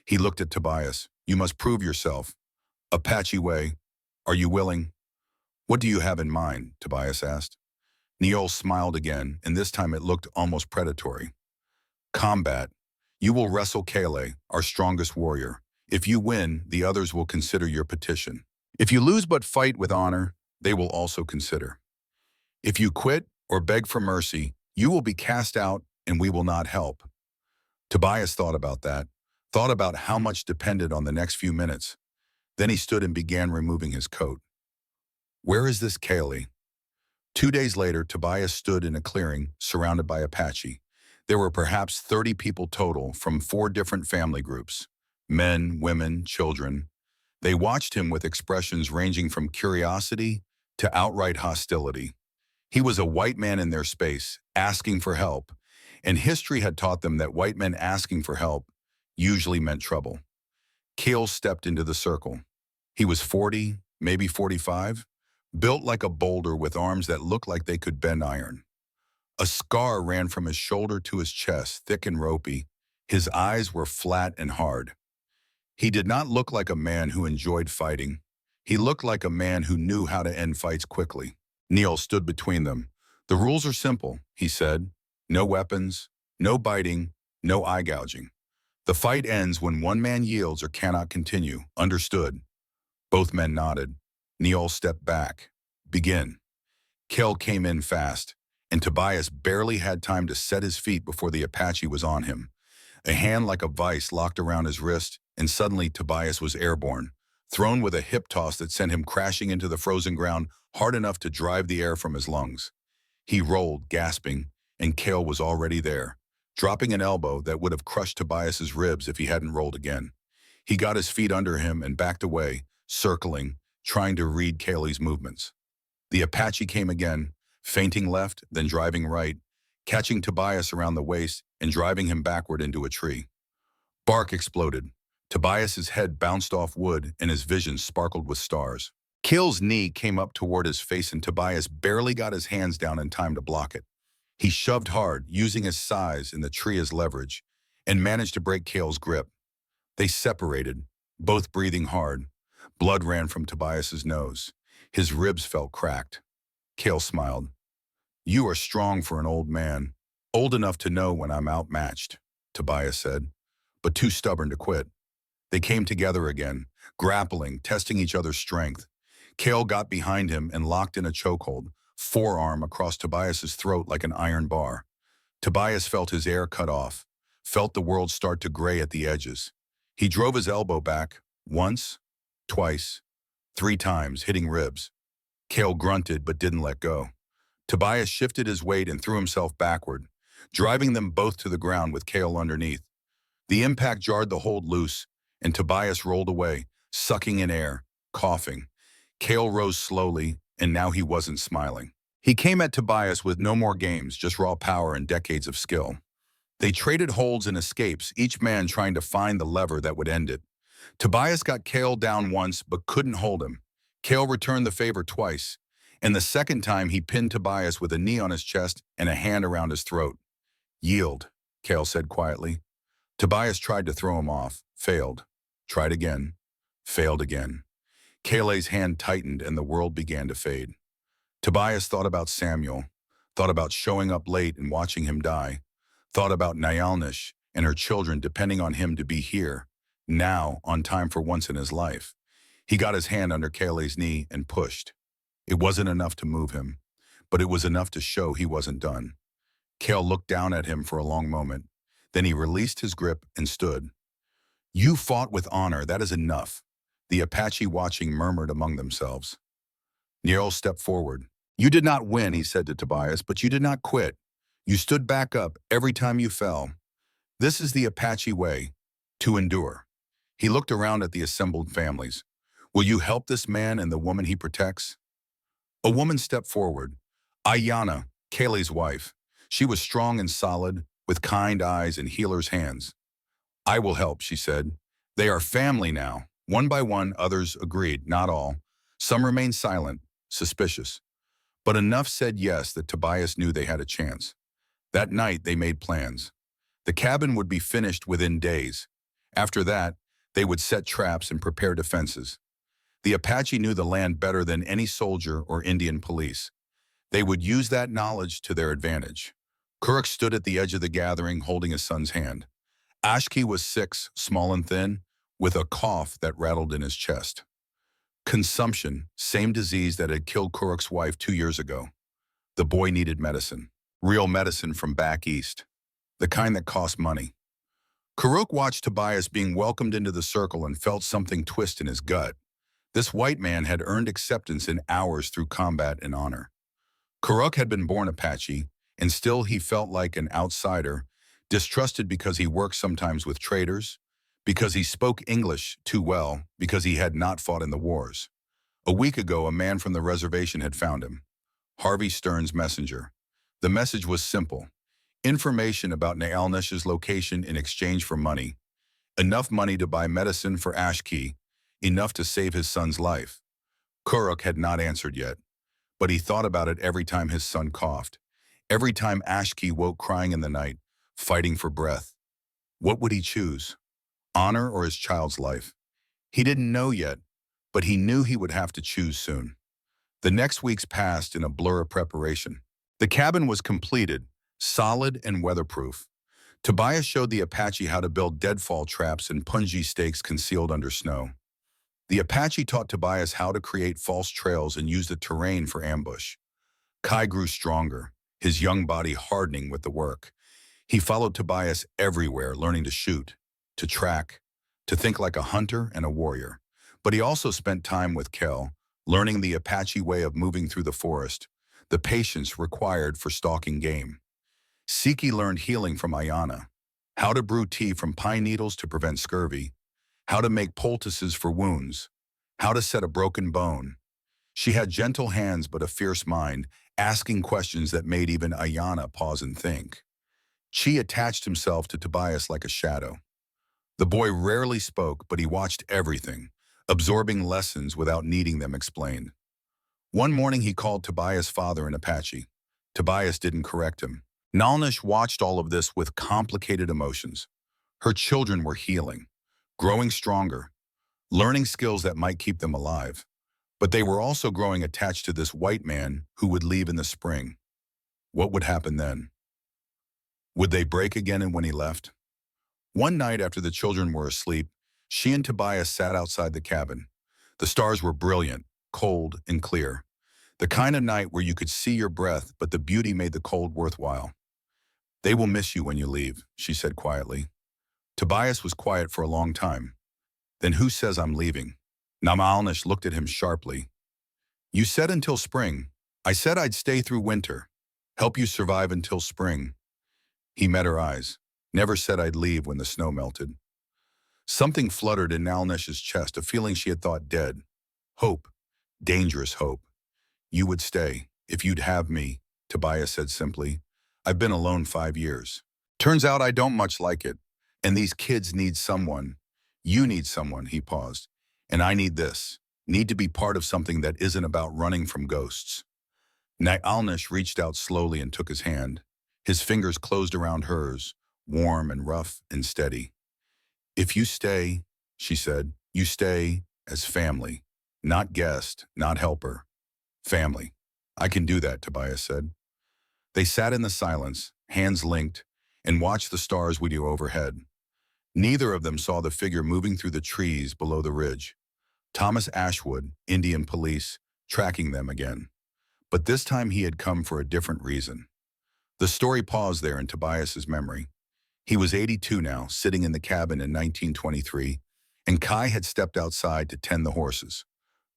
He looked at Tobias. "You must prove yourself. Apache way. Are you willing?" "What do you have in mind?" Tobias asked. Neil smiled again, and this time it looked almost predatory. "Combat. You will wrestle Kale, our strongest warrior. If you win, the others will consider your petition. If you lose but fight with honor, they will also consider. If you quit or beg for mercy, you will be cast out and we will not help." Tobias thought about that, thought about how much depended on the next few minutes. Then he stood and began removing his coat. "Where is this Kale?" 2 days later, Tobias stood in a clearing surrounded by Apache. There were perhaps 30 people total from 4 different family groups. Men, women, children. They watched him with expressions ranging from curiosity to outright hostility. He was a white man in their space, asking for help, and history had taught them that white men asking for help usually meant trouble. Kale stepped into the circle. He was 40, maybe 45, built like a boulder with arms that looked like they could bend iron. A scar ran from his shoulder to his chest, thick and ropey. His eyes were flat and hard. He did not look like a man who enjoyed fighting. He looked like a man who knew how to end fights quickly. Neil stood between them. "The rules are simple," he said. "No weapons, no biting, no eye gouging. The fight ends when one man yields or cannot continue. Understood?" Both men nodded. Neil stepped back. "Begin." Kel came in fast, and Tobias barely had time to set his feet before the Apache was on him. A hand like a vice locked around his wrist, and suddenly Tobias was airborne, thrown with a hip toss that sent him crashing into the frozen ground hard enough to drive the air from his lungs. He rolled, gasping, and Kale was already there, dropping an elbow that would have crushed Tobias's ribs if he hadn't rolled again. He got his feet under him and backed away, circling, trying to read Kale's movements. The Apache came again, feinting left, then driving right, catching Tobias around the waist and driving him backward into a tree. Bark exploded. Tobias's head bounced off wood and his vision sparkled with stars. Kale's knee came up toward his face and Tobias barely got his hands down in time to block it. He shoved hard, using his size and the tree as leverage, and managed to break Kale's grip. They separated, both breathing hard. Blood ran from Tobias's nose. His ribs felt cracked. Kale smiled. "You are strong for an old man, old enough to know when I'm outmatched," Tobias said, "but too stubborn to quit." They came together again, grappling, testing each other's strength. Kale got behind him and locked in a chokehold, forearm across Tobias's throat like an iron bar. Tobias felt his air cut off, felt the world start to gray at the edges. He drove his elbow back, once, twice, 3 times, hitting ribs. Kale grunted but didn't let go. Tobias shifted his weight and threw himself backward, driving them both to the ground with Kale underneath. The impact jarred the hold loose, and Tobias rolled away, sucking in air, coughing. Kale rose slowly, and now he wasn't smiling. He came at Tobias with no more games, just raw power and decades of skill. They traded holds and escapes, each man trying to find the lever that would end it. Tobias got Kale down once but couldn't hold him. Kale returned the favor twice, and the second time he pinned Tobias with a knee on his chest and a hand around his throat. "Yield," Kale said quietly. Tobias tried to throw him off, failed. Tried again, failed again. Kale's hand tightened and the world began to fade. Tobias thought about Samuel, thought about showing up late and watching him die, thought about Nyalnish and her children depending on him to be here, now, on time for once in his life. He got his hand under Kale's knee and pushed. It wasn't enough to move him, but it was enough to show he wasn't done. Kale looked down at him for a long moment. Then he released his grip and stood. "You fought with honor, that is enough," the Apache watching murmured among themselves. Nero stepped forward. "You did not win," he said to Tobias, "but you did not quit. You stood back up every time you fell. This is the Apache way, to endure." He looked around at the assembled families. "Will you help this man and the woman he protects?" A woman stepped forward. Ayana, Kale's wife. She was strong and solid, with kind eyes and healer's hands. "I will help," she said. "They are family now." One by one, others agreed, not all. Some remained silent, suspicious. But enough said yes that Tobias knew they had a chance. That night, they made plans. The cabin would be finished within days. After that, they would set traps and prepare defenses. The Apache knew the land better than any soldier or Indian police. They would use that knowledge to their advantage. Kuruk stood at the edge of the gathering, holding his son's hand. Ashki was 6, small and thin, with a cough that rattled in his chest. Consumption, same disease that had killed Kuruk's wife 2 years ago. The boy needed medicine. Real medicine from back east. The kind that cost money. Kuruk watched Tobias being welcomed into the circle and felt something twist in his gut. This white man had earned acceptance in hours through combat and honor. Kuruk had been born Apache, and still he felt like an outsider, distrusted because he worked sometimes with traders, because he spoke English too well, because he had not fought in the wars. A week ago, a man from the reservation had found him. Harvey Stern's messenger. The message was simple. Information about Naalnish's location in exchange for money. Enough money to buy medicine for Ashki, enough to save his son's life. Kuruk had not answered yet, but he thought about it every time his son coughed. Every time Ashki woke crying in the night, fighting for breath. What would he choose? Honor or his child's life? He didn't know yet, but he knew he would have to choose soon. The next weeks passed in a blur of preparation. The cabin was completed, solid and weatherproof. Tobias showed the Apache how to build deadfall traps and punji stakes concealed under snow. The Apache taught Tobias how to create false trails and use the terrain for ambush. Kai grew stronger, his young body hardening with the work. He followed Tobias everywhere, learning to shoot, to track, to think like a hunter and a warrior. But he also spent time with Kel, learning the Apache way of moving through the forest, the patience required for stalking game. Siki learned healing from Ayana, how to brew tea from pine needles to prevent scurvy, how to make poultices for wounds, how to set a broken bone. She had gentle hands but a fierce mind, asking questions that made even Ayana pause and think. Chi attached himself to Tobias like a shadow. The boy rarely spoke, but he watched everything, absorbing lessons without needing them explained. One morning he called Tobias' father in Apache. Tobias didn't correct him. Nalnish watched all of this with complicated emotions. Her children were healing, growing stronger, learning skills that might keep them alive. But they were also growing attached to this white man who would leave in the spring. What would happen then? Would they break again and when he left? One night after the children were asleep, she and Tobias sat outside the cabin. The stars were brilliant, cold, and clear. The kind of night where you could see your breath, but the beauty made the cold worthwhile. They will miss you when you leave, she said quietly. Tobias was quiet for a long time. Then who says I'm leaving? Naalnish looked at him sharply. You said until spring. I said I'd stay through winter, help you survive until spring. He met her eyes. Never said I'd leave when the snow melted. Something fluttered in Naalnish's chest, a feeling she had thought dead. Hope. Dangerous hope. You would stay, if you'd have me, Tobias said simply. I've been alone 5 years. Turns out I don't much like it. And these kids need someone. You need someone, he paused. And I need this. Need to be part of something that isn't about running from ghosts. Naalnish reached out slowly and took his hand. His fingers closed around hers, warm and rough and steady. If you stay, she said, you stay as family. Not guest, not helper. Family. I can do that, Tobias said. They sat in the silence, hands linked, and watched the stars wheel overhead. Neither of them saw the figure moving through the trees below the ridge. Thomas Ashwood, Indian police, tracking them again. But this time he had come for a different reason. The story paused there in Tobias's memory. He was 82 now, sitting in the cabin in 1923, and Kai had stepped outside to tend the horses.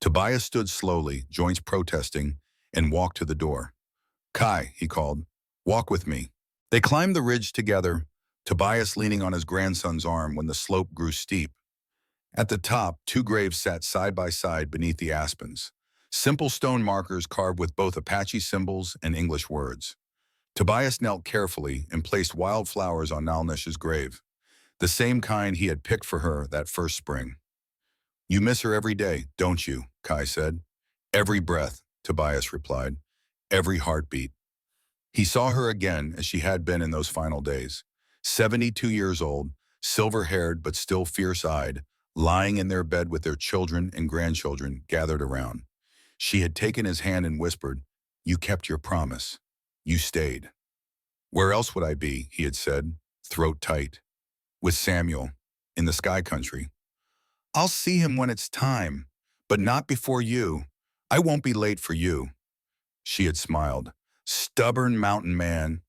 Tobias stood slowly, joints protesting, and walked to the door. Kai, he called, walk with me. They climbed the ridge together, Tobias leaning on his grandson's arm when the slope grew steep. At the top, 2 graves sat side by side beneath the aspens, simple stone markers carved with both Apache symbols and English words. Tobias knelt carefully and placed wildflowers on Naalnish's grave, the same kind he had picked for her that first spring. You miss her every day, don't you? Kai said. Every breath, Tobias replied. Every heartbeat. He saw her again as she had been in those final days. 72 years old, silver-haired but still fierce-eyed, lying in their bed with their children and grandchildren gathered around. She had taken his hand and whispered, you kept your promise. You stayed. Where else would I be, he had said, throat tight. With Samuel, in the sky country. I'll see him when it's time, but not before you. I won't be late for you. She had smiled. Stubborn mountain man.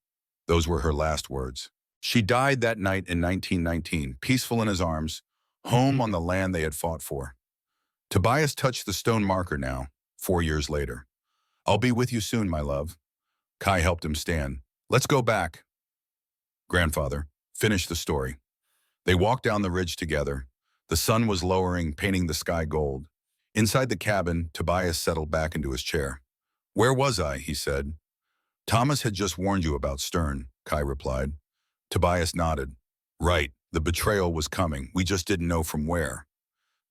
Those were her last words. She died that night in 1919, peaceful in his arms, home on the land they had fought for. Tobias touched the stone marker now, 4 years later. I'll be with you soon, my love. Kai helped him stand. Let's go back. Grandfather, finish the story. They walked down the ridge together. The sun was lowering, painting the sky gold. Inside the cabin, Tobias settled back into his chair. "Where was I?" he said. "Thomas had just warned you about Stern," Kai replied. Tobias nodded. "Right, the betrayal was coming. We just didn't know from where."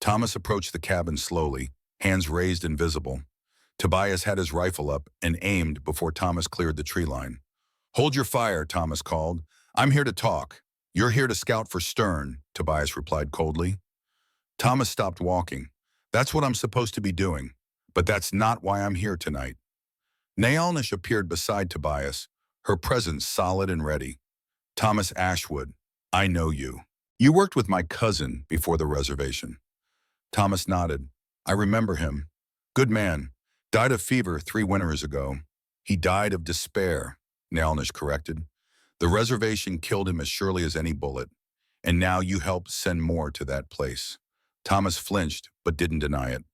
Thomas approached the cabin slowly, hands raised and visible. Tobias had his rifle up and aimed before Thomas cleared the tree line. "Hold your fire," Thomas called. "I'm here to talk." "You're here to scout for Stern," Tobias replied coldly. Thomas stopped walking. "That's what I'm supposed to be doing, but that's not why I'm here tonight." Naomish appeared beside Tobias, her presence solid and ready. "Thomas Ashwood, I know you. You worked with my cousin before the reservation." Thomas nodded. "I remember him. Good man. Died of fever 3 winters ago." "He died of despair," Naomish corrected. "The reservation killed him as surely as any bullet. And now you helped send more to that place." Thomas flinched, but didn't deny it.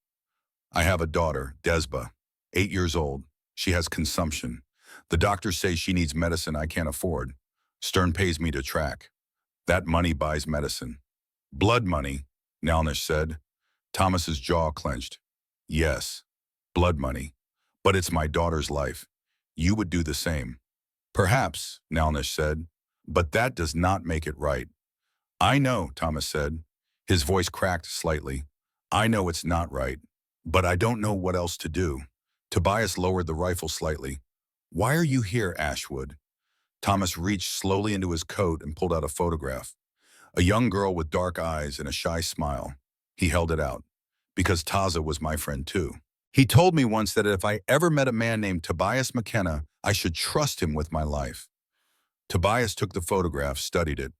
"I have a daughter, Desba, 8 years old. She has consumption. The doctors say she needs medicine I can't afford. Stern pays me to track. That money buys medicine." "Blood money," Nalnish said. Thomas's jaw clenched. "Yes, blood money. But it's my daughter's life. You would do the same." "Perhaps," Nalnish said, "but that does not make it right." "I know," Thomas said. His voice cracked slightly. "I know it's not right, but I don't know what else to do." Tobias lowered the rifle slightly. "Why are you here, Ashwood?" Thomas reached slowly into his coat and pulled out a photograph. A young girl with dark eyes and a shy smile. He held it out. "Because Taza was my friend too. He told me once that if I ever met a man named Tobias McKenna, I should trust him with my life." Tobias took the photograph, studied it.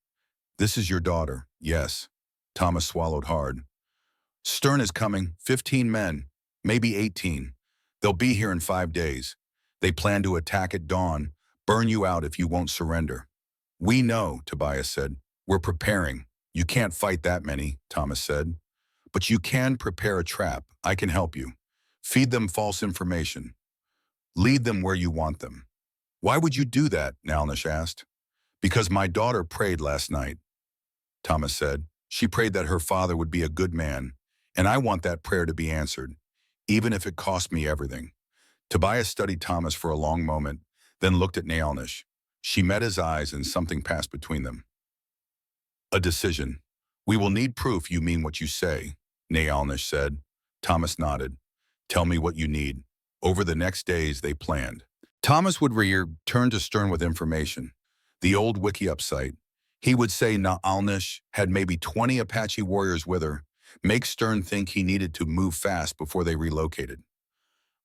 "This is your daughter." "Yes." Thomas swallowed hard. "Stern is coming, 15 men, maybe 18. They'll be here in 5 days. They plan to attack at dawn, burn you out if you won't surrender." "We know," Tobias said. "We're preparing." "You can't fight that many," Thomas said. "But you can prepare a trap. I can help you. Feed them false information. Lead them where you want them." "Why would you do that?" Nalnish asked. "Because my daughter prayed last night," Thomas said. "She prayed that her father would be a good man, and I want that prayer to be answered, even if it cost me everything." Tobias studied Thomas for a long moment, then looked at Nalnish. She met his eyes and something passed between them. "A decision. We will need proof you mean what you say," Nalnish said. Thomas nodded. "Tell me what you need." Over the next days, they planned. Thomas would return to Stern with information. The old WikiUp site. He would say Naalnish had maybe 20 Apache warriors with her, make Stern think he needed to move fast before they relocated.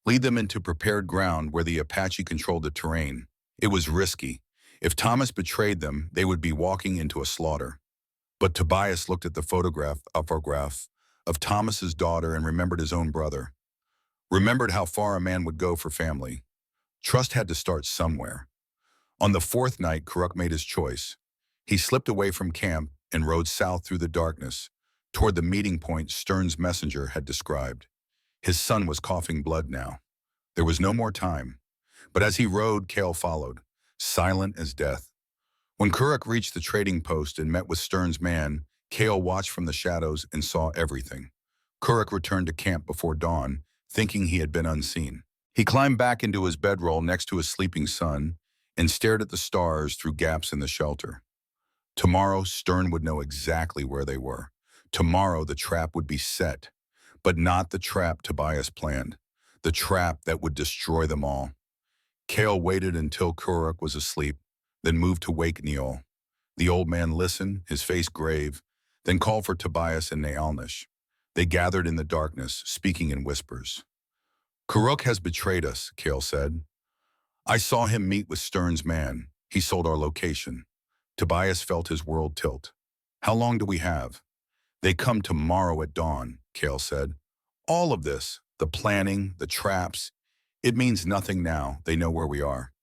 Lead them into prepared ground where the Apache controlled the terrain. It was risky. If Thomas betrayed them, they would be walking into a slaughter. But Tobias looked at the photograph of Thomas's daughter and remembered his own brother. Remembered how far a man would go for family. Trust had to start somewhere. On the 4th night, Kuruk made his choice. He slipped away from camp and rode south through the darkness, toward the meeting point Stern's messenger had described. His son was coughing blood now. There was no more time. But as he rode, Kale followed, silent as death. When Kuruk reached the trading post and met with Stern's man, Kale watched from the shadows and saw everything. Kuruk returned to camp before dawn, thinking he had been unseen. He climbed back into his bedroll next to his sleeping son and stared at the stars through gaps in the shelter. Tomorrow, Stern would know exactly where they were. Tomorrow, the trap would be set, but not the trap Tobias planned, the trap that would destroy them all. Kale waited until Kuruk was asleep, then moved to wake Neol. The old man listened, his face grave, then called for Tobias and Naalnish. They gathered in the darkness, speaking in whispers. "Kuruk has betrayed us," Kale said. "I saw him meet with Stern's man. He sold our location." Tobias felt his world tilt. "How long do we have?" "They come tomorrow at dawn," Kale said. "All of this, the planning, the traps, it means nothing now. They know where we are."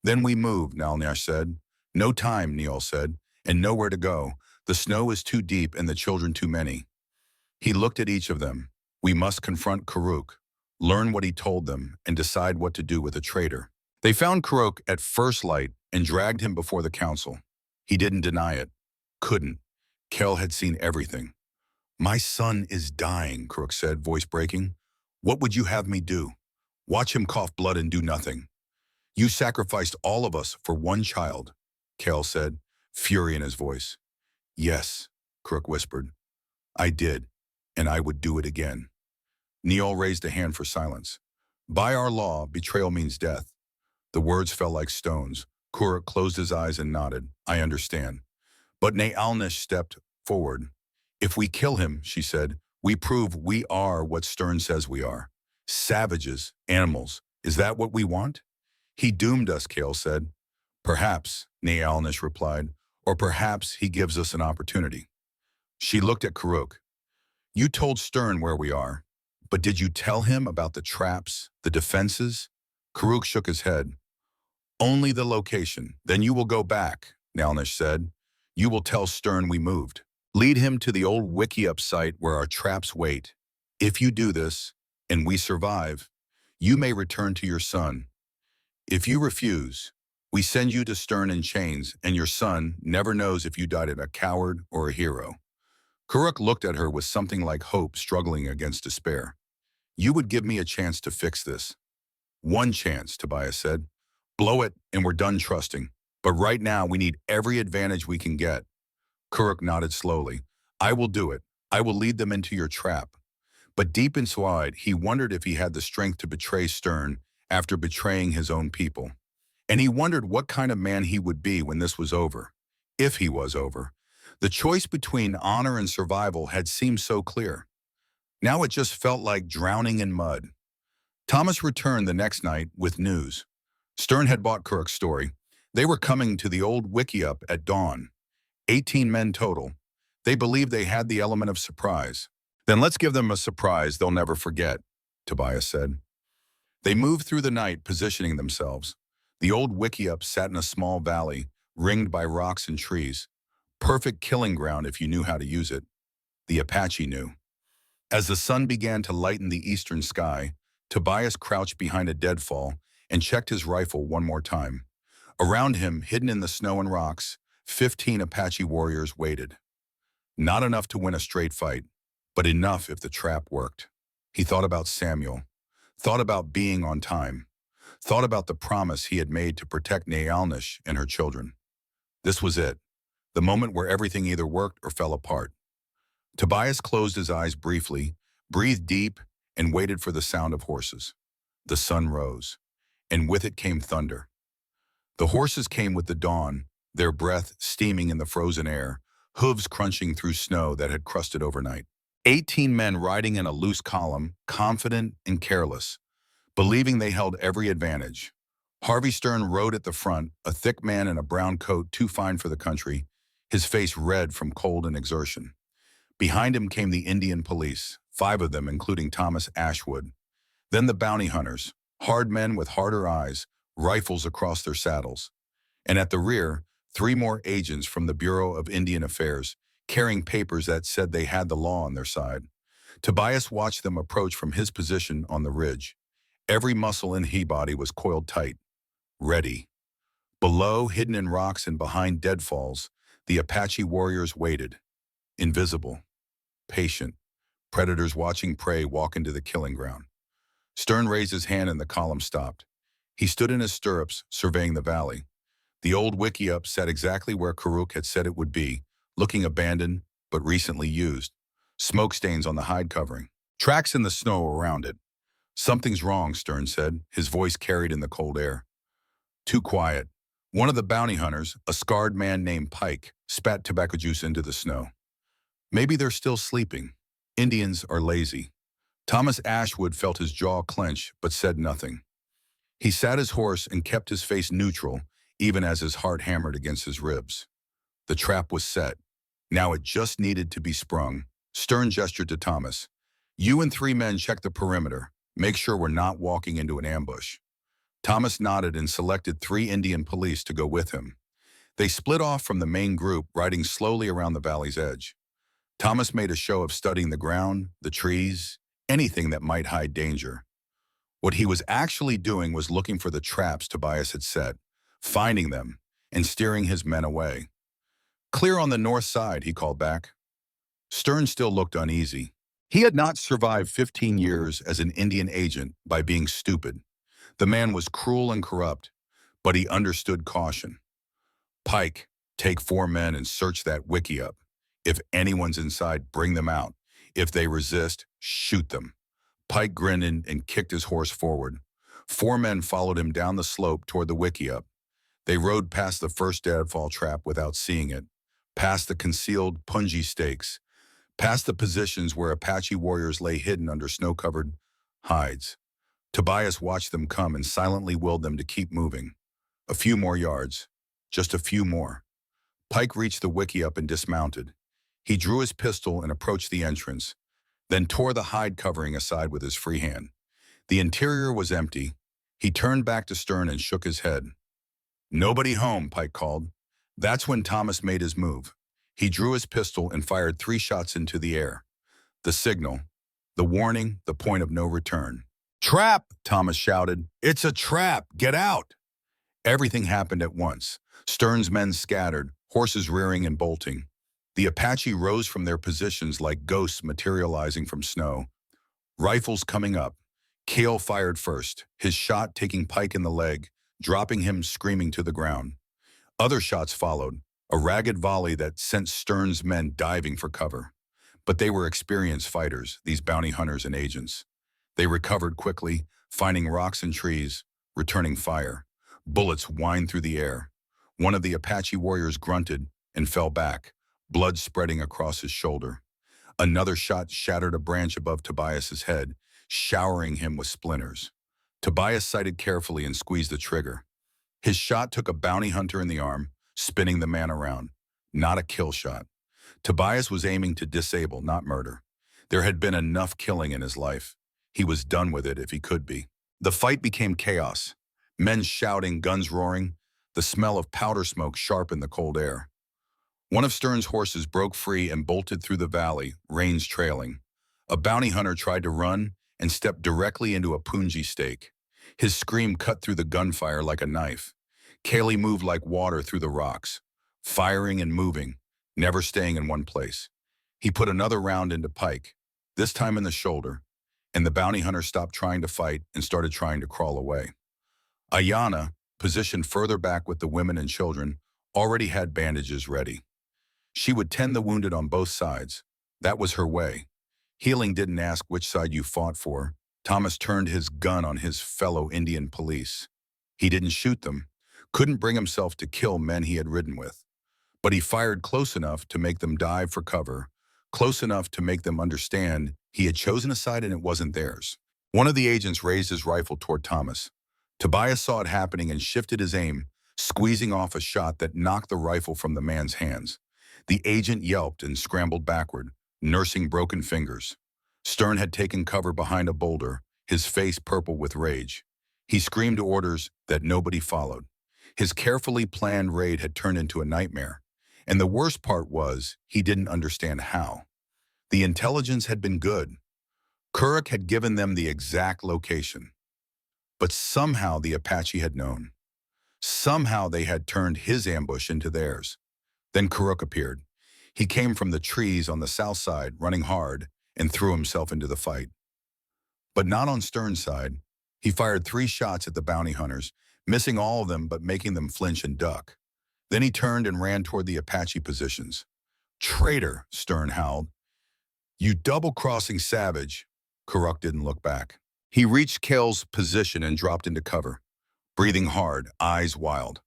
"Then we move," Nalnish said. "No time," Neol said, "and nowhere to go. The snow is too deep and the children too many." He looked at each of them. "We must confront Kuruk, learn what he told them, and decide what to do with the traitor." They found Kuruk at first light and dragged him before the council. He didn't deny it. Couldn't. Kel had seen everything. My son is dying, Crook said, voice breaking. What would you have me do? Watch him cough blood and do nothing. You sacrificed all of us for one child, Kel said, fury in his voice. Yes, Crook whispered. I did, and I would do it again. Neil raised a hand for silence. By our law, betrayal means death. The words fell like stones. Kuruk closed his eyes and nodded. I understand. But Naalnish stepped forward. If we kill him, she said, we prove we are what Stern says we are. Savages, animals. Is that what we want? He doomed us, Kale said. Perhaps, Naalnish replied, or perhaps he gives us an opportunity. She looked at Karuk. You told Stern where we are, but did you tell him about the traps, the defenses? Karuk shook his head. Only the location. Then you will go back, Nalnish said. You will tell Stern we moved. Lead him to the old Wiki-Up site where our traps wait. If you do this, and we survive, you may return to your son. If you refuse, we send you to Stern in chains, and your son never knows if you died a coward or a hero. Kuruk looked at her with something like hope struggling against despair. You would give me a chance to fix this. One chance, Tobias said. Blow it, and we're done trusting. But right now, we need every advantage we can get. Kuruk nodded slowly. I will do it. I will lead them into your trap. But deep inside, he wondered if he had the strength to betray Stern after betraying his own people. And he wondered what kind of man he would be when this was over, if he was over. The choice between honor and survival had seemed so clear. Now it just felt like drowning in mud. Thomas returned the next night with news. Stern had bought Kuruk's story. They were coming to the old Wiki-Up at dawn. 18 men total. They believed they had the element of surprise. Then let's give them a surprise they'll never forget, Tobias said. They moved through the night, positioning themselves. The old Wiki-Up sat in a small valley, ringed by rocks and trees. Perfect killing ground if you knew how to use it. The Apache knew. As the sun began to lighten the eastern sky, Tobias crouched behind a deadfall and checked his rifle one more time. Around him, hidden in the snow and rocks, 15 Apache warriors waited. Not enough to win a straight fight, but enough if the trap worked. He thought about Samuel, thought about being on time, thought about the promise he had made to protect Naalnish and her children. This was it, the moment where everything either worked or fell apart. Tobias closed his eyes briefly, breathed deep, and waited for the sound of horses. The sun rose, and with it came thunder. The horses came with the dawn, their breath steaming in the frozen air, hooves crunching through snow that had crusted overnight. 18 men riding in a loose column, confident and careless, believing they held every advantage. Harvey Stern rode at the front, a thick man in a brown coat too fine for the country, his face red from cold and exertion. Behind him came the Indian police, 5 of them including Thomas Ashwood. Then the bounty hunters, hard men with harder eyes, rifles across their saddles. And at the rear, 3 more agents from the Bureau of Indian Affairs, carrying papers that said they had the law on their side. Tobias watched them approach from his position on the ridge. Every muscle in his body was coiled tight, ready. Below, hidden in rocks and behind deadfalls, the Apache warriors waited, invisible, patient, predators watching prey walk into the killing ground. Stern raised his hand and the column stopped. He stood in his stirrups, surveying the valley. The old Wiki-Up sat exactly where Karuk had said it would be, looking abandoned, but recently used. Smoke stains on the hide covering, tracks in the snow around it. Something's wrong, Stern said, his voice carried in the cold air. Too quiet. One of the bounty hunters, a scarred man named Pike, spat tobacco juice into the snow. Maybe they're still sleeping. Indians are lazy. Thomas Ashwood felt his jaw clench, but said nothing. He sat his horse and kept his face neutral, even as his heart hammered against his ribs. The trap was set. Now it just needed to be sprung. Stern gestured to Thomas. You and 3 men check the perimeter. Make sure we're not walking into an ambush. Thomas nodded and selected 3 Indian police to go with him. They split off from the main group, riding slowly around the valley's edge. Thomas made a show of studying the ground, the trees, anything that might hide danger. What he was actually doing was looking for the traps Tobias had set, finding them, and steering his men away. Clear on the north side, he called back. Stern still looked uneasy. He had not survived 15 years as an Indian agent by being stupid. The man was cruel and corrupt, but he understood caution. Pike, take 4 men and search that wiki up. If anyone's inside, bring them out. If they resist, shoot them. Pike grinned and kicked his horse forward. 4 men followed him down the slope toward the wiki up. They rode past the first deadfall trap without seeing it, past the concealed punji stakes, past the positions where Apache warriors lay hidden under snow-covered hides. Tobias watched them come and silently willed them to keep moving. A few more yards. Just a few more. Pike reached the wiki up and dismounted. He drew his pistol and approached the entrance, then tore the hide covering aside with his free hand. The interior was empty. He turned back to Stern and shook his head. "Nobody home," Pike called. That's when Thomas made his move. He drew his pistol and fired 3 shots into the air. The signal, the warning, the point of no return. "Trap!" Thomas shouted. "It's a trap! Get out!" Everything happened at once. Stern's men scattered, horses rearing and bolting. The Apache rose from their positions like ghosts materializing from snow. Rifles coming up. Cale fired first, his shot taking Pike in the leg, dropping him screaming to the ground. Other shots followed, a ragged volley that sent Stern's men diving for cover. But they were experienced fighters, these bounty hunters and agents. They recovered quickly, finding rocks and trees, returning fire. Bullets whined through the air. One of the Apache warriors grunted and fell back, blood spreading across his shoulder. Another shot shattered a branch above Tobias's head, showering him with splinters. Tobias sighted carefully and squeezed the trigger. His shot took a bounty hunter in the arm, spinning the man around. Not a kill shot. Tobias was aiming to disable, not murder. There had been enough killing in his life. He was done with it if he could be. The fight became chaos. Men shouting, guns roaring. The smell of powder smoke sharpened the cold air. One of Stern's horses broke free and bolted through the valley, reins trailing. A bounty hunter tried to run and stepped directly into a punji stake. His scream cut through the gunfire like a knife. Cale moved like water through the rocks, firing and moving, never staying in one place. He put another round into Pike, this time in the shoulder, and the bounty hunter stopped trying to fight and started trying to crawl away. Ayana, positioned further back with the women and children, already had bandages ready. She would tend the wounded on both sides. That was her way. Healing didn't ask which side you fought for. Thomas turned his gun on his fellow Indian police. He didn't shoot them, couldn't bring himself to kill men he had ridden with. But he fired close enough to make them dive for cover, close enough to make them understand he had chosen a side and it wasn't theirs. One of the agents raised his rifle toward Thomas. Tobias saw it happening and shifted his aim, squeezing off a shot that knocked the rifle from the man's hands. The agent yelped and scrambled backward, nursing broken fingers. Stern had taken cover behind a boulder, his face purple with rage. He screamed orders that nobody followed. His carefully planned raid had turned into a nightmare. And the worst part was, he didn't understand how. The intelligence had been good. Kuruk had given them the exact location. But somehow the Apache had known. Somehow they had turned his ambush into theirs. Then Kuruk appeared. He came from the trees on the south side, running hard, and threw himself into the fight. But not on Stern's side. He fired 3 shots at the bounty hunters, missing all of them but making them flinch and duck. Then he turned and ran toward the Apache positions. "Traitor," Stern howled. "You double-crossing savage." Kuruk didn't look back. He reached Cale's position and dropped into cover, breathing hard, eyes wild.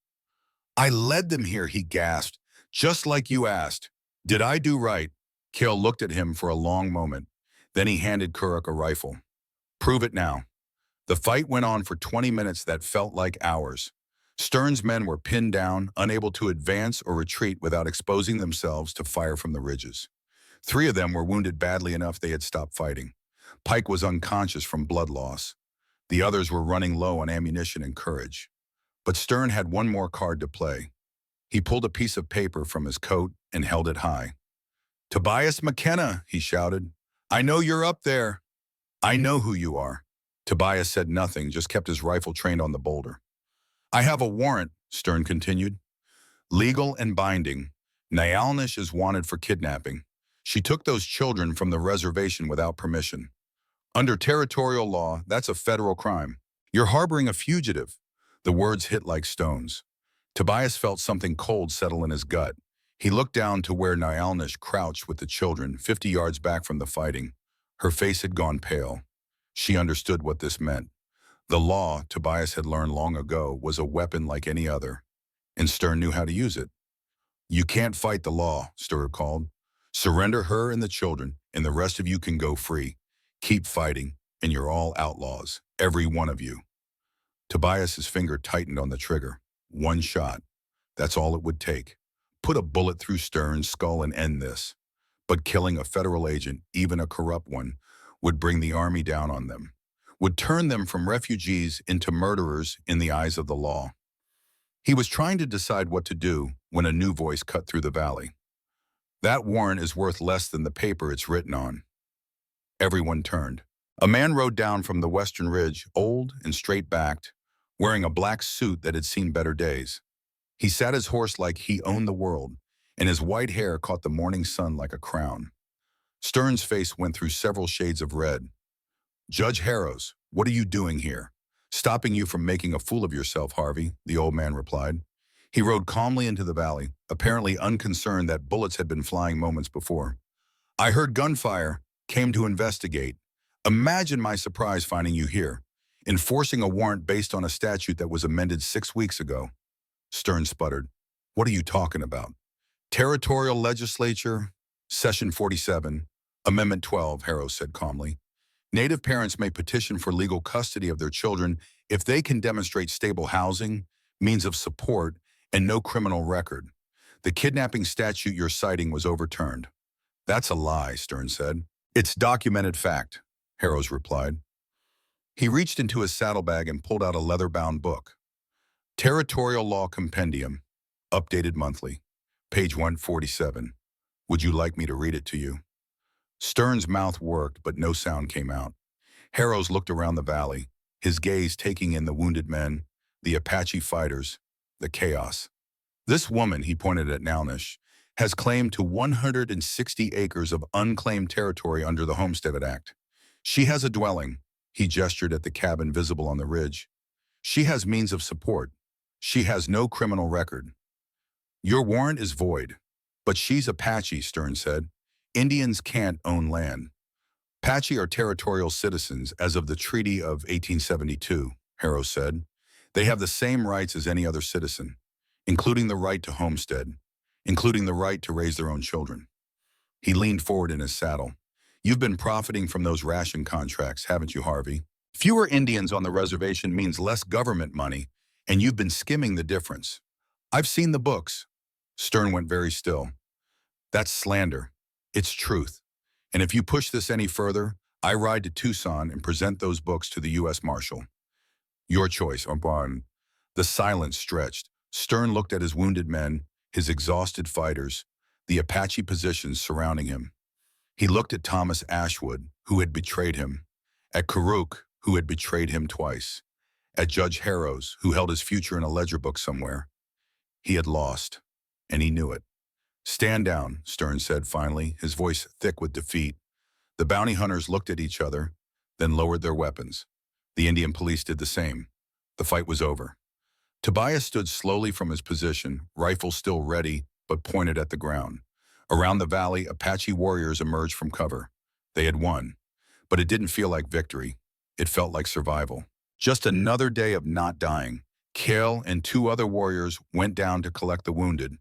"I led them here," he gasped, "just like you asked. Did I do right?" Cale looked at him for a long moment. Then he handed Kuruk a rifle. "Prove it now." The fight went on for 20 minutes that felt like hours. Stern's men were pinned down, unable to advance or retreat without exposing themselves to fire from the ridges. 3 of them were wounded badly enough they had stopped fighting. Pike was unconscious from blood loss. The others were running low on ammunition and courage. But Stern had one more card to play. He pulled a piece of paper from his coat and held it high. "Tobias McKenna," he shouted. "I know you're up there. I know who you are." Tobias said nothing, just kept his rifle trained on the boulder. "I have a warrant," Stern continued. "Legal and binding. Nyalnish is wanted for kidnapping. She took those children from the reservation without permission. Under territorial law, that's a federal crime. You're harboring a fugitive. The words hit like stones. Tobias felt something cold settle in his gut. He looked down to where Nyalnish crouched with the children, 50 yards back from the fighting. Her face had gone pale. She understood what this meant. The law, Tobias had learned long ago, was a weapon like any other, and Stern knew how to use it. You can't fight the law, Stern called. Surrender her and the children, and the rest of you can go free. Keep fighting, and you're all outlaws, every one of you. Tobias's finger tightened on the trigger. One shot. That's all it would take. Put a bullet through Stern's skull and end this. But killing a federal agent, even a corrupt one, would bring the army down on them, would turn them from refugees into murderers in the eyes of the law. He was trying to decide what to do when a new voice cut through the valley. That warrant is worth less than the paper it's written on. Everyone turned. A man rode down from the western ridge, old and straight-backed, wearing a black suit that had seen better days. He sat his horse like he owned the world, and his white hair caught the morning sun like a crown. Stern's face went through several shades of red. Judge Harrows, what are you doing here? Stopping you from making a fool of yourself, Harvey, the old man replied. He rode calmly into the valley, apparently unconcerned that bullets had been flying moments before. I heard gunfire, came to investigate. Imagine my surprise finding you here, enforcing a warrant based on a statute that was amended 6 weeks ago. Stern sputtered. What are you talking about? Territorial Legislature, Session 47, Amendment 12, Harrows said calmly. Native parents may petition for legal custody of their children if they can demonstrate stable housing, means of support, and no criminal record. The kidnapping statute you're citing was overturned. That's a lie, Stern said. It's documented fact, Harrows replied. He reached into his saddlebag and pulled out a leather-bound book. Territorial Law Compendium, updated monthly, page 147. Would you like me to read it to you? Stern's mouth worked, but no sound came out. Harrows looked around the valley, his gaze taking in the wounded men, the Apache fighters, the chaos. This woman, he pointed at Nyalnish, has claim to 160 acres of unclaimed territory under the Homestead Act. She has a dwelling. He gestured at the cabin visible on the ridge. She has means of support. She has no criminal record. Your warrant is void. But she's Apache, Stern said. Indians can't own land. Apache are territorial citizens as of the Treaty of 1872, Harrows said. They have the same rights as any other citizen, including the right to homestead, including the right to raise their own children. He leaned forward in his saddle. You've been profiting from those ration contracts, haven't you, Harvey? Fewer Indians on the reservation means less government money, and you've been skimming the difference. I've seen the books. Stern went very still. That's slander. It's truth. And if you push this any further, I ride to Tucson and present those books to the U.S. Marshal. Your choice, Orban. The silence stretched. Stern looked at his wounded men, his exhausted fighters, the Apache positions surrounding him. He looked at Thomas Ashwood, who had betrayed him, at Karuk, who had betrayed him twice, at Judge Harrows, who held his future in a ledger book somewhere. He had lost, and he knew it. Stand down, Stern said finally, his voice thick with defeat. The bounty hunters looked at each other, then lowered their weapons. The Indian police did the same. The fight was over. Tobias stood slowly from his position, rifle still ready, but pointed at the ground. Around the valley, Apache warriors emerged from cover. They had won, but it didn't feel like victory. It felt like survival. Just another day of not dying. Kale and 2 other warriors went down to collect the wounded.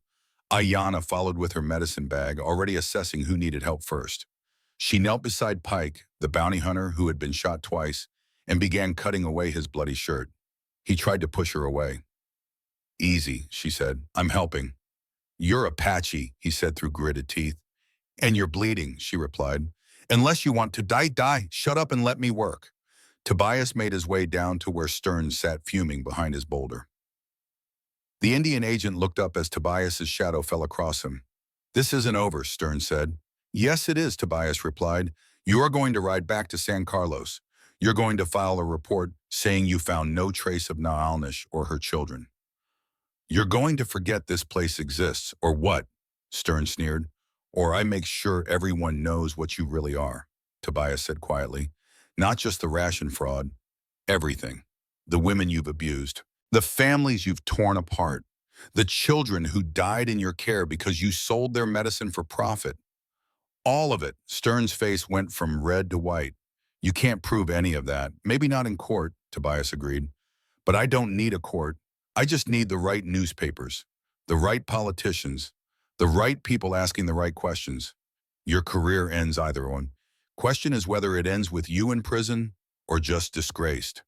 Ayanna followed with her medicine bag, already assessing who needed help first. She knelt beside Pike, the bounty hunter who had been shot twice, and began cutting away his bloody shirt. He tried to push her away. Easy, she said. I'm helping. You're Apache, he said through gritted teeth. And you're bleeding, she replied. Unless you want to die, die. Shut up and let me work. Tobias made his way down to where Stern sat fuming behind his boulder. The Indian agent looked up as Tobias's shadow fell across him. This isn't over, Stern said. Yes, it is, Tobias replied. You are going to ride back to San Carlos. You're going to file a report saying you found no trace of Nyalnish or her children. You're going to forget this place exists, or what? Stern sneered. Or I make sure everyone knows what you really are, Tobias said quietly. Not just the ration fraud, everything. The women you've abused, the families you've torn apart, the children who died in your care because you sold their medicine for profit. All of it. Stern's face went from red to white. You can't prove any of that. Maybe not in court, Tobias agreed. But I don't need a court. I just need the right newspapers, the right politicians, the right people asking the right questions. Your career ends either one. Question is whether it ends with you in prison or just disgraced.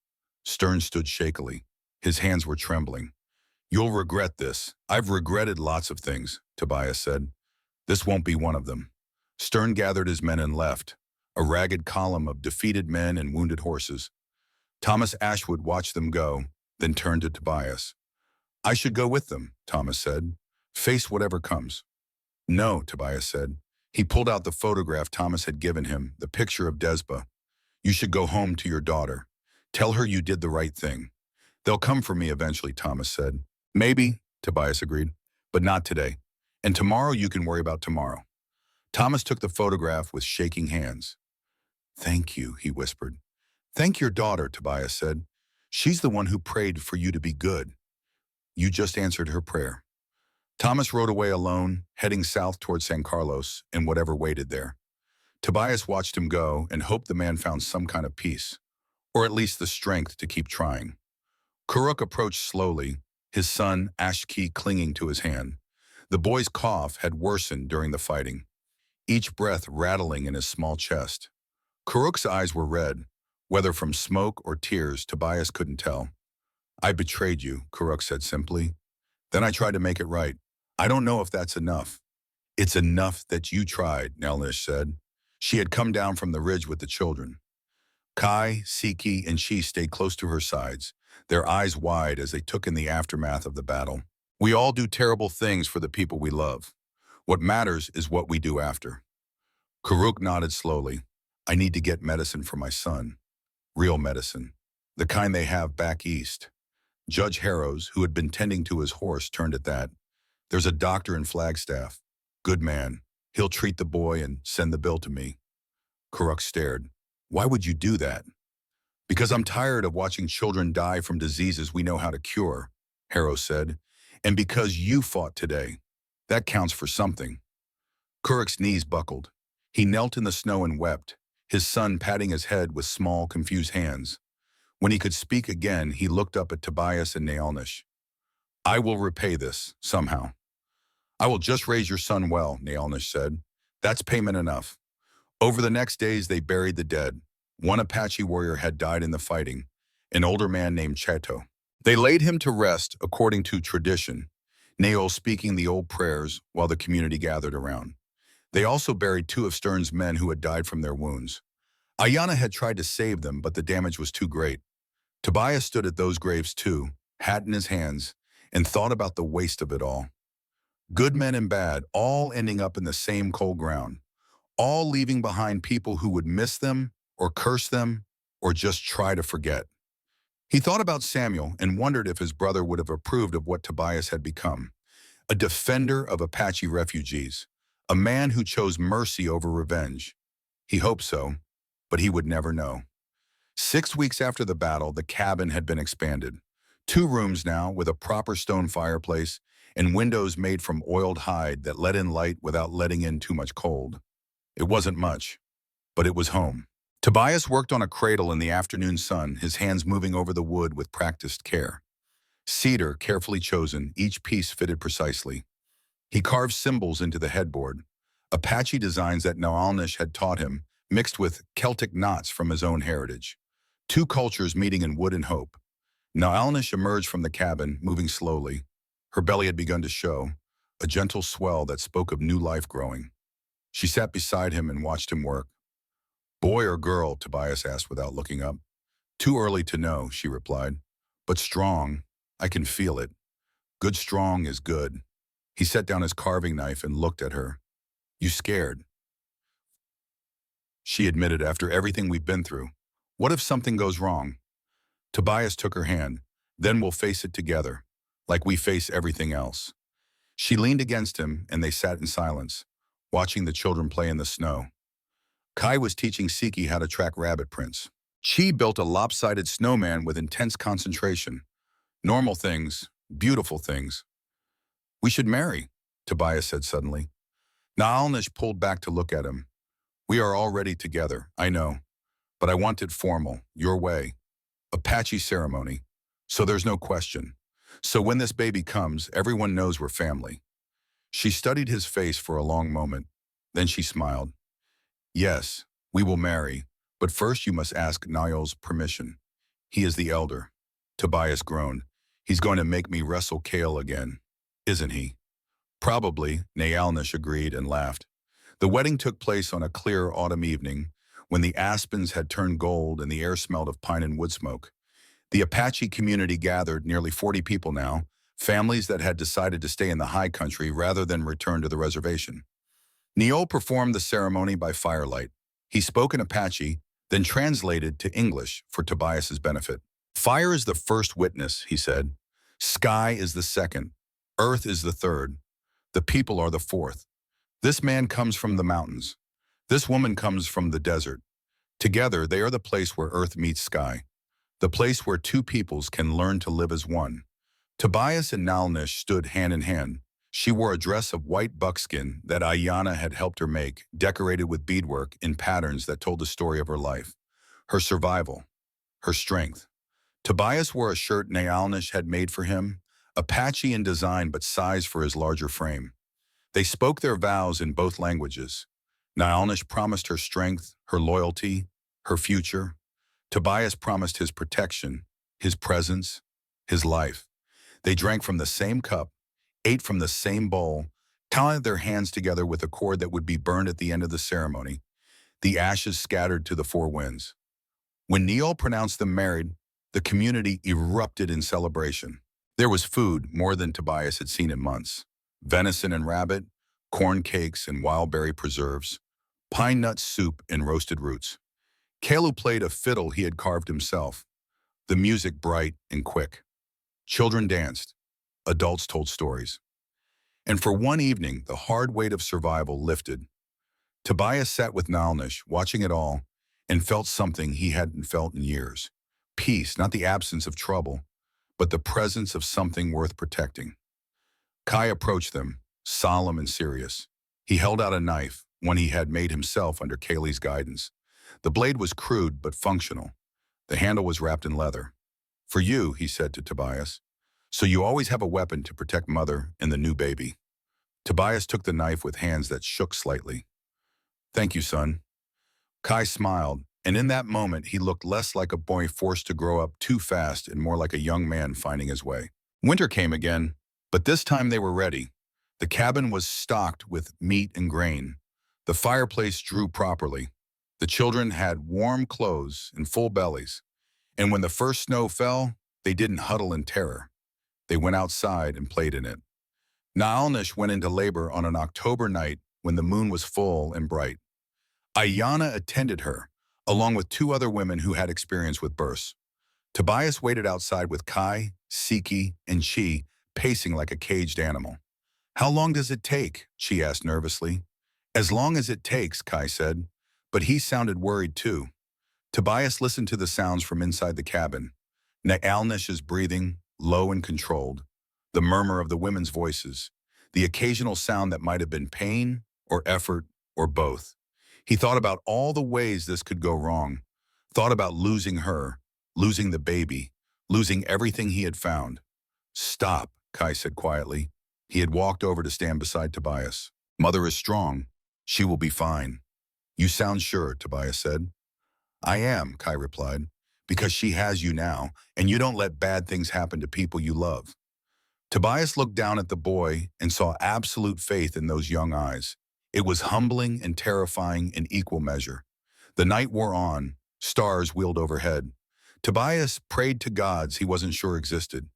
Stern stood shakily. His hands were trembling. You'll regret this. I've regretted lots of things, Tobias said. This won't be one of them. Stern gathered his men and left, a ragged column of defeated men and wounded horses. Thomas Ashwood watched them go, then turned to Tobias. I should go with them, Thomas said. Face whatever comes. No, Tobias said. He pulled out the photograph Thomas had given him, the picture of Desba. You should go home to your daughter. Tell her you did the right thing. They'll come for me eventually, Thomas said. Maybe, Tobias agreed, but not today. And tomorrow you can worry about tomorrow. Thomas took the photograph with shaking hands. Thank you, he whispered. Thank your daughter, Tobias said. She's the one who prayed for you to be good. You just answered her prayer. Thomas rode away alone, heading south toward San Carlos and whatever waited there. Tobias watched him go and hoped the man found some kind of peace, or at least the strength to keep trying. Kuruk approached slowly, his son, Ashki, clinging to his hand. The boy's cough had worsened during the fighting, each breath rattling in his small chest. Kuruk's eyes were red, whether from smoke or tears, Tobias couldn't tell. I betrayed you, Kuruk said simply. Then I tried to make it right. I don't know if that's enough. It's enough that you tried, Nelnish said. She had come down from the ridge with the children. Kai, Siki, and she stayed close to her sides, their eyes wide as they took in the aftermath of the battle. We all do terrible things for the people we love. What matters is what we do after. Kuruk nodded slowly. I need to get medicine for my son. Real medicine. The kind they have back east. Judge Harrows, who had been tending to his horse, turned at that. There's a doctor in Flagstaff. Good man. He'll treat the boy and send the bill to me. Kuruk stared. Why would you do that? Because I'm tired of watching children die from diseases we know how to cure, Harrows said. And because you fought today. That counts for something. Kuruk's knees buckled. He knelt in the snow and wept, his son patting his head with small, confused hands. When he could speak again, he looked up at Tobias and Naelnish. I will repay this, somehow. I will just raise your son well, Naelnish said. That's payment enough. Over the next days, they buried the dead. One Apache warrior had died in the fighting, an older man named Chato. They laid him to rest according to tradition, Naol speaking the old prayers while the community gathered around. They also buried 2 of Stern's men who had died from their wounds. Ayana had tried to save them, but the damage was too great. Tobias stood at those graves too, hat in his hands, and thought about the waste of it all. Good men and bad, all ending up in the same cold ground, all leaving behind people who would miss them, or curse them, or just try to forget. He thought about Samuel and wondered if his brother would have approved of what Tobias had become. A defender of Apache refugees, a man who chose mercy over revenge. He hoped so, but he would never know. 6 weeks after the battle, the cabin had been expanded. 2 rooms now with a proper stone fireplace and windows made from oiled hide that let in light without letting in too much cold. It wasn't much, but it was home. Tobias worked on a cradle in the afternoon sun, his hands moving over the wood with practiced care. Cedar, carefully chosen, each piece fitted precisely. He carved symbols into the headboard, Apache designs that Naelnish had taught him, mixed with Celtic knots from his own heritage. 2 cultures meeting in wood and hope. Naelnish emerged from the cabin, moving slowly. Her belly had begun to show, a gentle swell that spoke of new life growing. She sat beside him and watched him work. Boy or girl, Tobias asked without looking up. Too early to know, she replied. But strong, I can feel it. Good strong is good. He set down his carving knife and looked at her. You scared? She admitted, after everything we've been through. What if something goes wrong? Tobias took her hand. Then we'll face it together, like we face everything else. She leaned against him and they sat in silence, watching the children play in the snow. Kai was teaching Siki how to track rabbit prints. Chi built a lopsided snowman with intense concentration. Normal things, beautiful things. We should marry, Tobias said suddenly. Naalnish pulled back to look at him. We are already together, I know, but I want it formal, your way. Apache ceremony. So there's no question. So when this baby comes, everyone knows we're family. She studied his face for a long moment. Then she smiled. Yes, we will marry, but first you must ask Niall's permission. He is the elder. Tobias groaned. He's going to make me wrestle Kale again, isn't he? Probably, Naalnish agreed and laughed. The wedding took place on a clear autumn evening when the aspens had turned gold and the air smelled of pine and wood smoke. The Apache community gathered, nearly 40 people now, families that had decided to stay in the high country rather than return to the reservation. Neil performed the ceremony by firelight. He spoke in Apache, then translated to English for Tobias's benefit. Fire is the first witness, he said. Sky is the second. Earth is the third. The people are the fourth. This man comes from the mountains. This woman comes from the desert. Together, they are the place where earth meets sky, the place where two peoples can learn to live as one. Tobias and Naalnish stood hand in hand. She wore a dress of white buckskin that Ayana had helped her make, decorated with beadwork in patterns that told the story of her life, her survival, her strength. Tobias wore a shirt Naalnish had made for him, Apache in design but size for his larger frame. They spoke their vows in both languages. Naalnish promised her strength, her loyalty, her future. Tobias promised his protection, his presence, his life. They drank from the same cup, ate from the same bowl, tied their hands together with a cord that would be burned at the end of the ceremony. The ashes scattered to the four winds. When Neil pronounced them married, the community erupted in celebration. There was food, more than Tobias had seen in months. Venison and rabbit, corn cakes and wild berry preserves, pine nut soup and roasted roots. Kalu played a fiddle he had carved himself, the music bright and quick. Children danced, adults told stories. And for one evening, the hard weight of survival lifted. Tobias sat with Naalnish, watching it all, and felt something he hadn't felt in years. Peace, not the absence of trouble, but the presence of something worth protecting. Kai approached them, solemn and serious. He held out a knife, one he had made himself under Kaylee's guidance. The blade was crude but functional. The handle was wrapped in leather. For you, he said to Tobias, so you always have a weapon to protect Mother and the new baby. Tobias took the knife with hands that shook slightly. Thank you, son. Kai smiled, and in that moment he looked less like a boy forced to grow up too fast and more like a young man finding his way. Winter came again, but this time they were ready. The cabin was stocked with meat and grain. The fireplace drew properly. The children had warm clothes and full bellies. And when the first snow fell, they didn't huddle in terror. They went outside and played in it. Naalnish went into labor on an October night when the moon was full and bright. Ayana attended her, along with two other women who had experience with births. Tobias waited outside with Kai, Siki, and Chi, pacing like a caged animal. How long does it take? Chi asked nervously. As long as it takes, Kai said, but he sounded worried too. Tobias listened to the sounds from inside the cabin. Naalnish's breathing, low and controlled, the murmur of the women's voices, the occasional sound that might have been pain or effort or both. He thought about all the ways this could go wrong, thought about losing her, losing the baby, losing everything he had found. Stop, Kai said quietly. He had walked over to stand beside Tobias. Mother is strong. She will be fine. You sound sure, Tobias said. I am, Kai replied, because she has you now, and you don't let bad things happen to people you love. Tobias looked down at the boy and saw absolute faith in those young eyes. It was humbling and terrifying in equal measure. The night wore on, stars wheeled overhead. Tobias prayed to gods he wasn't sure existed,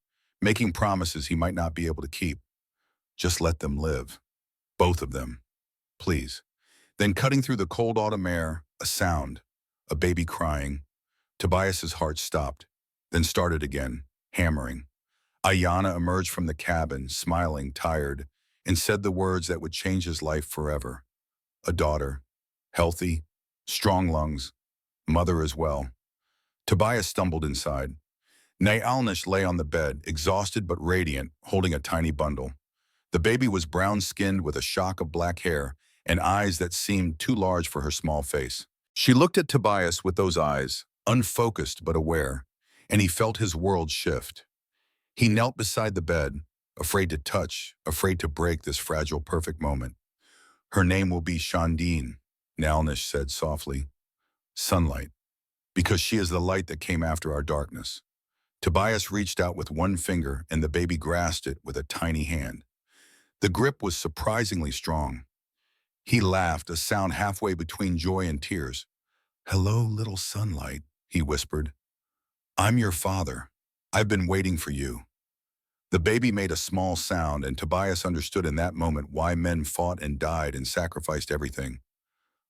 making promises he might not be able to keep. Just let them live. Both of them. Please. Then cutting through the cold autumn air, a sound, a baby crying. Tobias's heart stopped, then started again, hammering. Ayana emerged from the cabin, smiling, tired, and said the words that would change his life forever. a daughter, healthy, strong lungs, mother as well. Tobias stumbled inside. Nayalnish lay on the bed, exhausted but radiant, holding a tiny bundle. The baby was brown-skinned with a shock of black hair and eyes that seemed too large for her small face. She looked at Tobias with those eyes, unfocused but aware, and he felt his world shift. He knelt beside the bed, afraid to touch, afraid to break this fragile, perfect moment. Her name will be Shandine, Nalnish said softly. Sunlight, because she is the light that came after our darkness. Tobias reached out with one finger and the baby grasped it with a tiny hand. The grip was surprisingly strong. He laughed, a sound halfway between joy and tears. Hello, little sunlight, he whispered. I'm your father. I've been waiting for you. The baby made a small sound, and Tobias understood in that moment why men fought and died and sacrificed everything.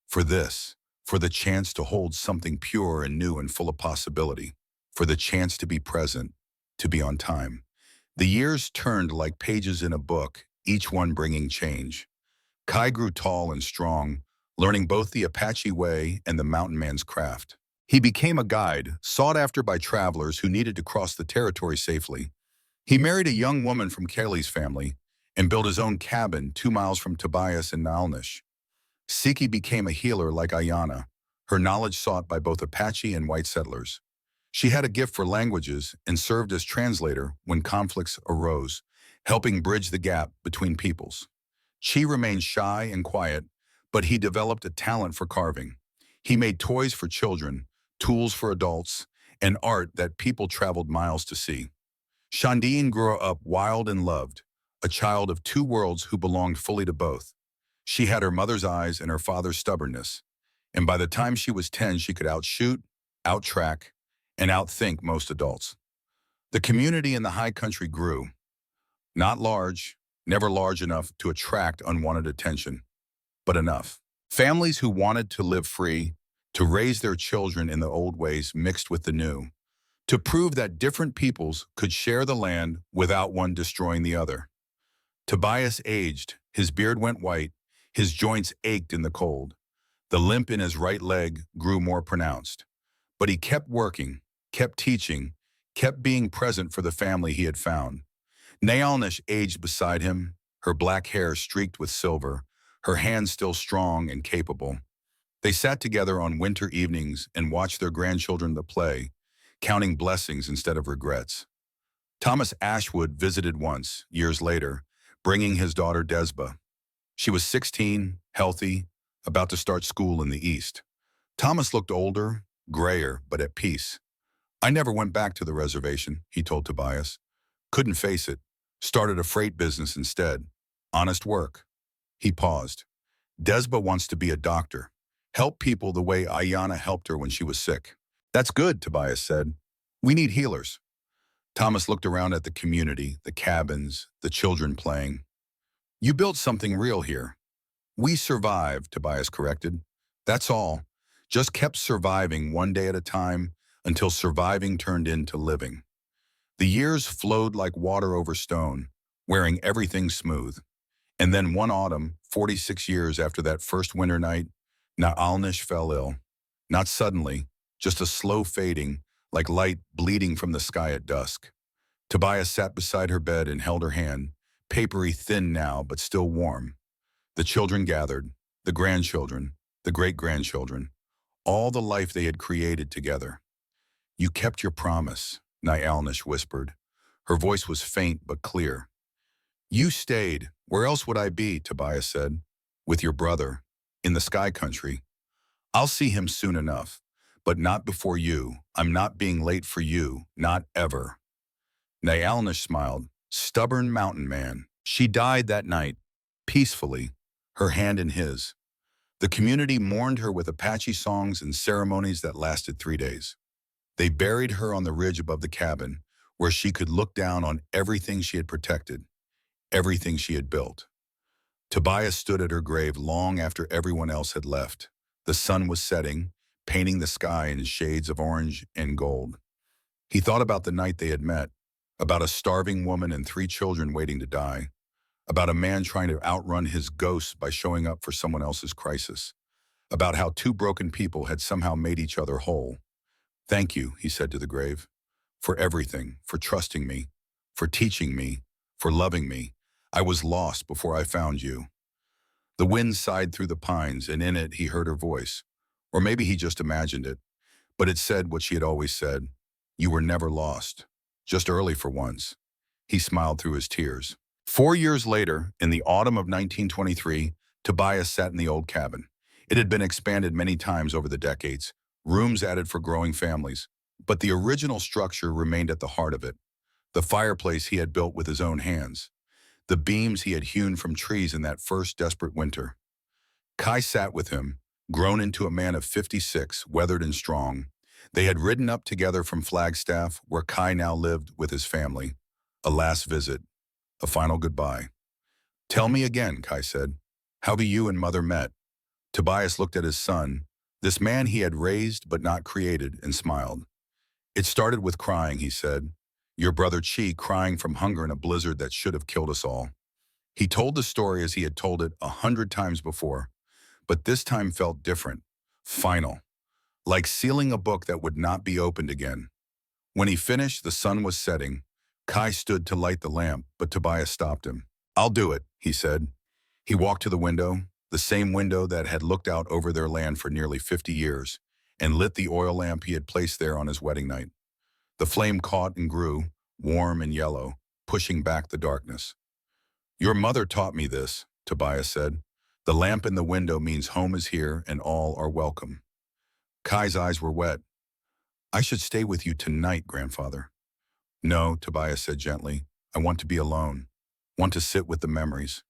For this, for the chance to hold something pure and new and full of possibility, for the chance to be present, to be on time. The years turned like pages in a book, each one bringing change. Kai grew tall and strong, learning both the Apache way and the mountain man's craft. He became a guide, sought after by travelers who needed to cross the territory safely. He married a young woman from Kelly's family and built his own cabin 2 miles from Tobias and Nalnish. Siki became a healer like Ayana, her knowledge sought by both Apache and white settlers. She had a gift for languages and served as translator when conflicts arose, helping bridge the gap between peoples. Chi remained shy and quiet, but he developed a talent for carving. He made toys for children, tools for adults, and art that people traveled miles to see. Shandine grew up wild and loved, a child of two worlds who belonged fully to both. She had her mother's eyes and her father's stubbornness, and by the time she was 10, she could outshoot, outtrack, and outthink most adults. The community in the high country grew. Not large, never large enough to attract unwanted attention, but enough. Families who wanted to live free, to raise their children in the old ways mixed with the new, to prove that different peoples could share the land without one destroying the other. Tobias aged, his beard went white, his joints ached in the cold. The limp in his right leg grew more pronounced. But he kept working, kept teaching, kept being present for the family he had found. Nayalnish aged beside him, her black hair streaked with silver, her hands still strong and capable. They sat together on winter evenings and watched their grandchildren play, counting blessings instead of regrets. Thomas Ashwood visited once, years later, bringing his daughter Desba. She was 16, healthy, about to start school in the East. Thomas looked older, grayer, but at peace. I never went back to the reservation, he told Tobias. Couldn't face it. Started a freight business instead. Honest work. He paused. Desba wants to be a doctor. Help people the way Ayana helped her when she was sick. That's good, Tobias said. We need healers. Thomas looked around at the community, the cabins, the children playing. You built something real here. We survived, Tobias corrected. That's all. Just kept surviving one day at a time until surviving turned into living. The years flowed like water over stone, wearing everything smooth. And then one autumn, 46 years after that first winter night, Naalnish fell ill. Not suddenly, just a slow fading, like light bleeding from the sky at dusk. Tobias sat beside her bed and held her hand, papery thin now but still warm. The children gathered, the grandchildren, the great-grandchildren, all the life they had created together. You kept your promise, Nayalnish whispered. Her voice was faint but clear. You stayed. Where else would I be, Tobias said. With your brother, in the sky country. I'll see him soon enough, but not before you. I'm not being late for you, not ever. Nayalnish smiled. Stubborn mountain man. She died that night, peacefully, her hand in his. The community mourned her with Apache songs and ceremonies that lasted 3 days. They buried her on the ridge above the cabin, where she could look down on everything she had protected, everything she had built. Tobias stood at her grave long after everyone else had left. The sun was setting, painting the sky in shades of orange and gold. He thought about the night they had met, about a starving woman and 3 children waiting to die, about a man trying to outrun his ghosts by showing up for someone else's crisis, about how two broken people had somehow made each other whole. "Thank you," he said to the grave, "for everything, for trusting me, for teaching me, for loving me. I was lost before I found you." The wind sighed through the pines, and in it he heard her voice. Or maybe he just imagined it, but it said what she had always said. "You were never lost. Just early for once." He smiled through his tears. 4 years later, in the autumn of 1923, Tobias sat in the old cabin. It had been expanded many times over the decades, rooms added for growing families, but the original structure remained at the heart of it. The fireplace he had built with his own hands, the beams he had hewn from trees in that first desperate winter. Kai sat with him, grown into a man of 56, weathered and strong. They had ridden up together from Flagstaff, where Kai now lived with his family. A last visit, a final goodbye. "Tell me again," Kai said. "How have you and Mother met?" Tobias looked at his son, this man he had raised but not created, and smiled. "It started with crying," he said. "Your brother Chi crying from hunger in a blizzard that should have killed us all." He told the story as he had told it 100 times before, but this time felt different, final, like sealing a book that would not be opened again. When he finished, the sun was setting. Kai stood to light the lamp, but Tobias stopped him. "I'll do it," he said. He walked to the window, the same window that had looked out over their land for nearly 50 years, and lit the oil lamp he had placed there on his wedding night. The flame caught and grew, warm and yellow, pushing back the darkness. "Your mother taught me this," Tobias said. "The lamp in the window means home is here and all are welcome." Kai's eyes were wet. "I should stay with you tonight, grandfather." "No," Tobias said gently. "I want to be alone, want to sit with the memories."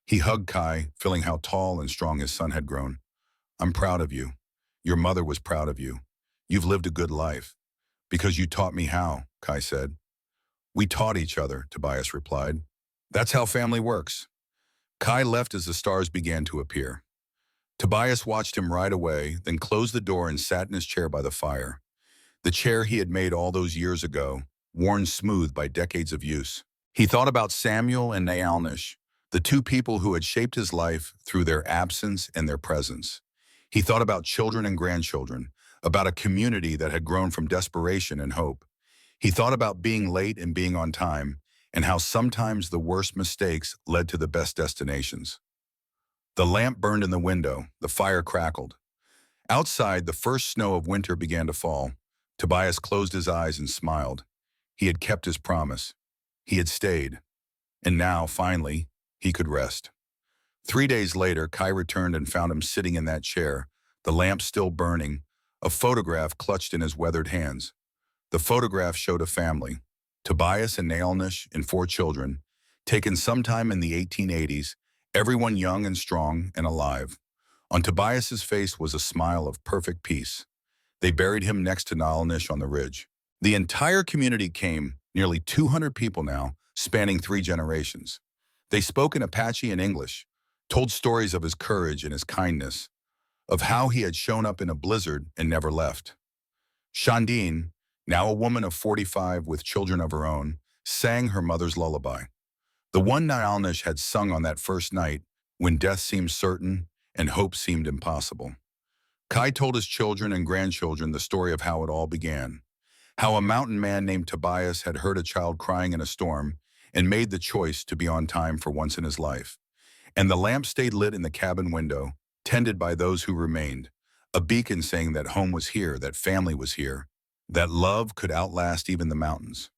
He hugged Kai, feeling how tall and strong his son had grown. "I'm proud of you. Your mother was proud of you. You've lived a good life." "Because you taught me how," Kai said. "We taught each other," Tobias replied. "That's how family works." Kai left as the stars began to appear. Tobias watched him ride away, then closed the door and sat in his chair by the fire. The chair he had made all those years ago, worn smooth by decades of use. He thought about Samuel and Naalnish, the two people who had shaped his life through their absence and their presence. He thought about children and grandchildren, about a community that had grown from desperation and hope. He thought about being late and being on time, and how sometimes the worst mistakes led to the best destinations. The lamp burned in the window, the fire crackled. Outside, the first snow of winter began to fall. Tobias closed his eyes and smiled. He had kept his promise. He had stayed. And now, finally, he could rest. 3 days later, Kai returned and found him sitting in that chair, the lamp still burning, a photograph clutched in his weathered hands. The photograph showed a family, Tobias and Naalnish and 4 children, taken sometime in the 1880s, everyone young and strong and alive. On Tobias's face was a smile of perfect peace. They buried him next to Naalnish on the ridge. The entire community came, nearly 200 people now, spanning 3 generations. They spoke in Apache and English, told stories of his courage and his kindness, of how he had shown up in a blizzard and never left. Shandine, now a woman of 45 with children of her own, sang her mother's lullaby. The one Naalnish had sung on that first night, when death seemed certain and hope seemed impossible. Kai told his children and grandchildren the story of how it all began. How a mountain man named Tobias had heard a child crying in a storm and made the choice to be on time for once in his life. And the lamp stayed lit in the cabin window, tended by those who remained, a beacon saying that home was here, that family was here, that love could outlast even the mountains.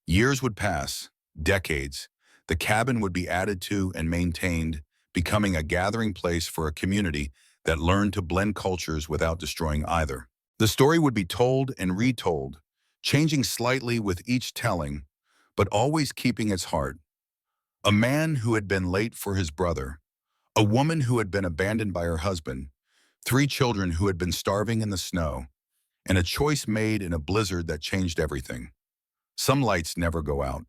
Years would pass, decades. The cabin would be added to and maintained, becoming a gathering place for a community that learned to blend cultures without destroying either. The story would be told and retold, changing slightly with each telling, but always keeping its heart. A man who had been late for his brother, a woman who had been abandoned by her husband, 3 children who had been starving in the snow, and a choice made in a blizzard that changed everything. Some lights never go out.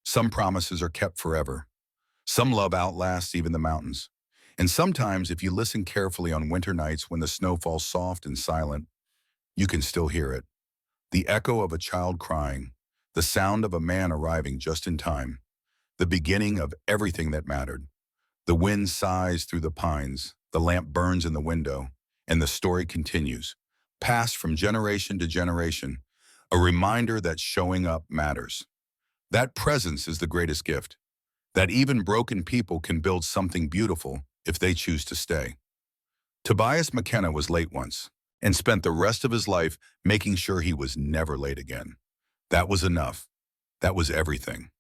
Some promises are kept forever. Some love outlasts even the mountains. And sometimes, if you listen carefully on winter nights when the snow falls soft and silent, you can still hear it. The echo of a child crying, the sound of a man arriving just in time. the beginning of everything that mattered. The wind sighs through the pines, the lamp burns in the window, and the story continues, passed from generation to generation, a reminder that showing up matters. That presence is the greatest gift, that even broken people can build something beautiful if they choose to stay. Tobias McKenna was late once and spent the rest of his life making sure he was never late again. That was enough. That was everything.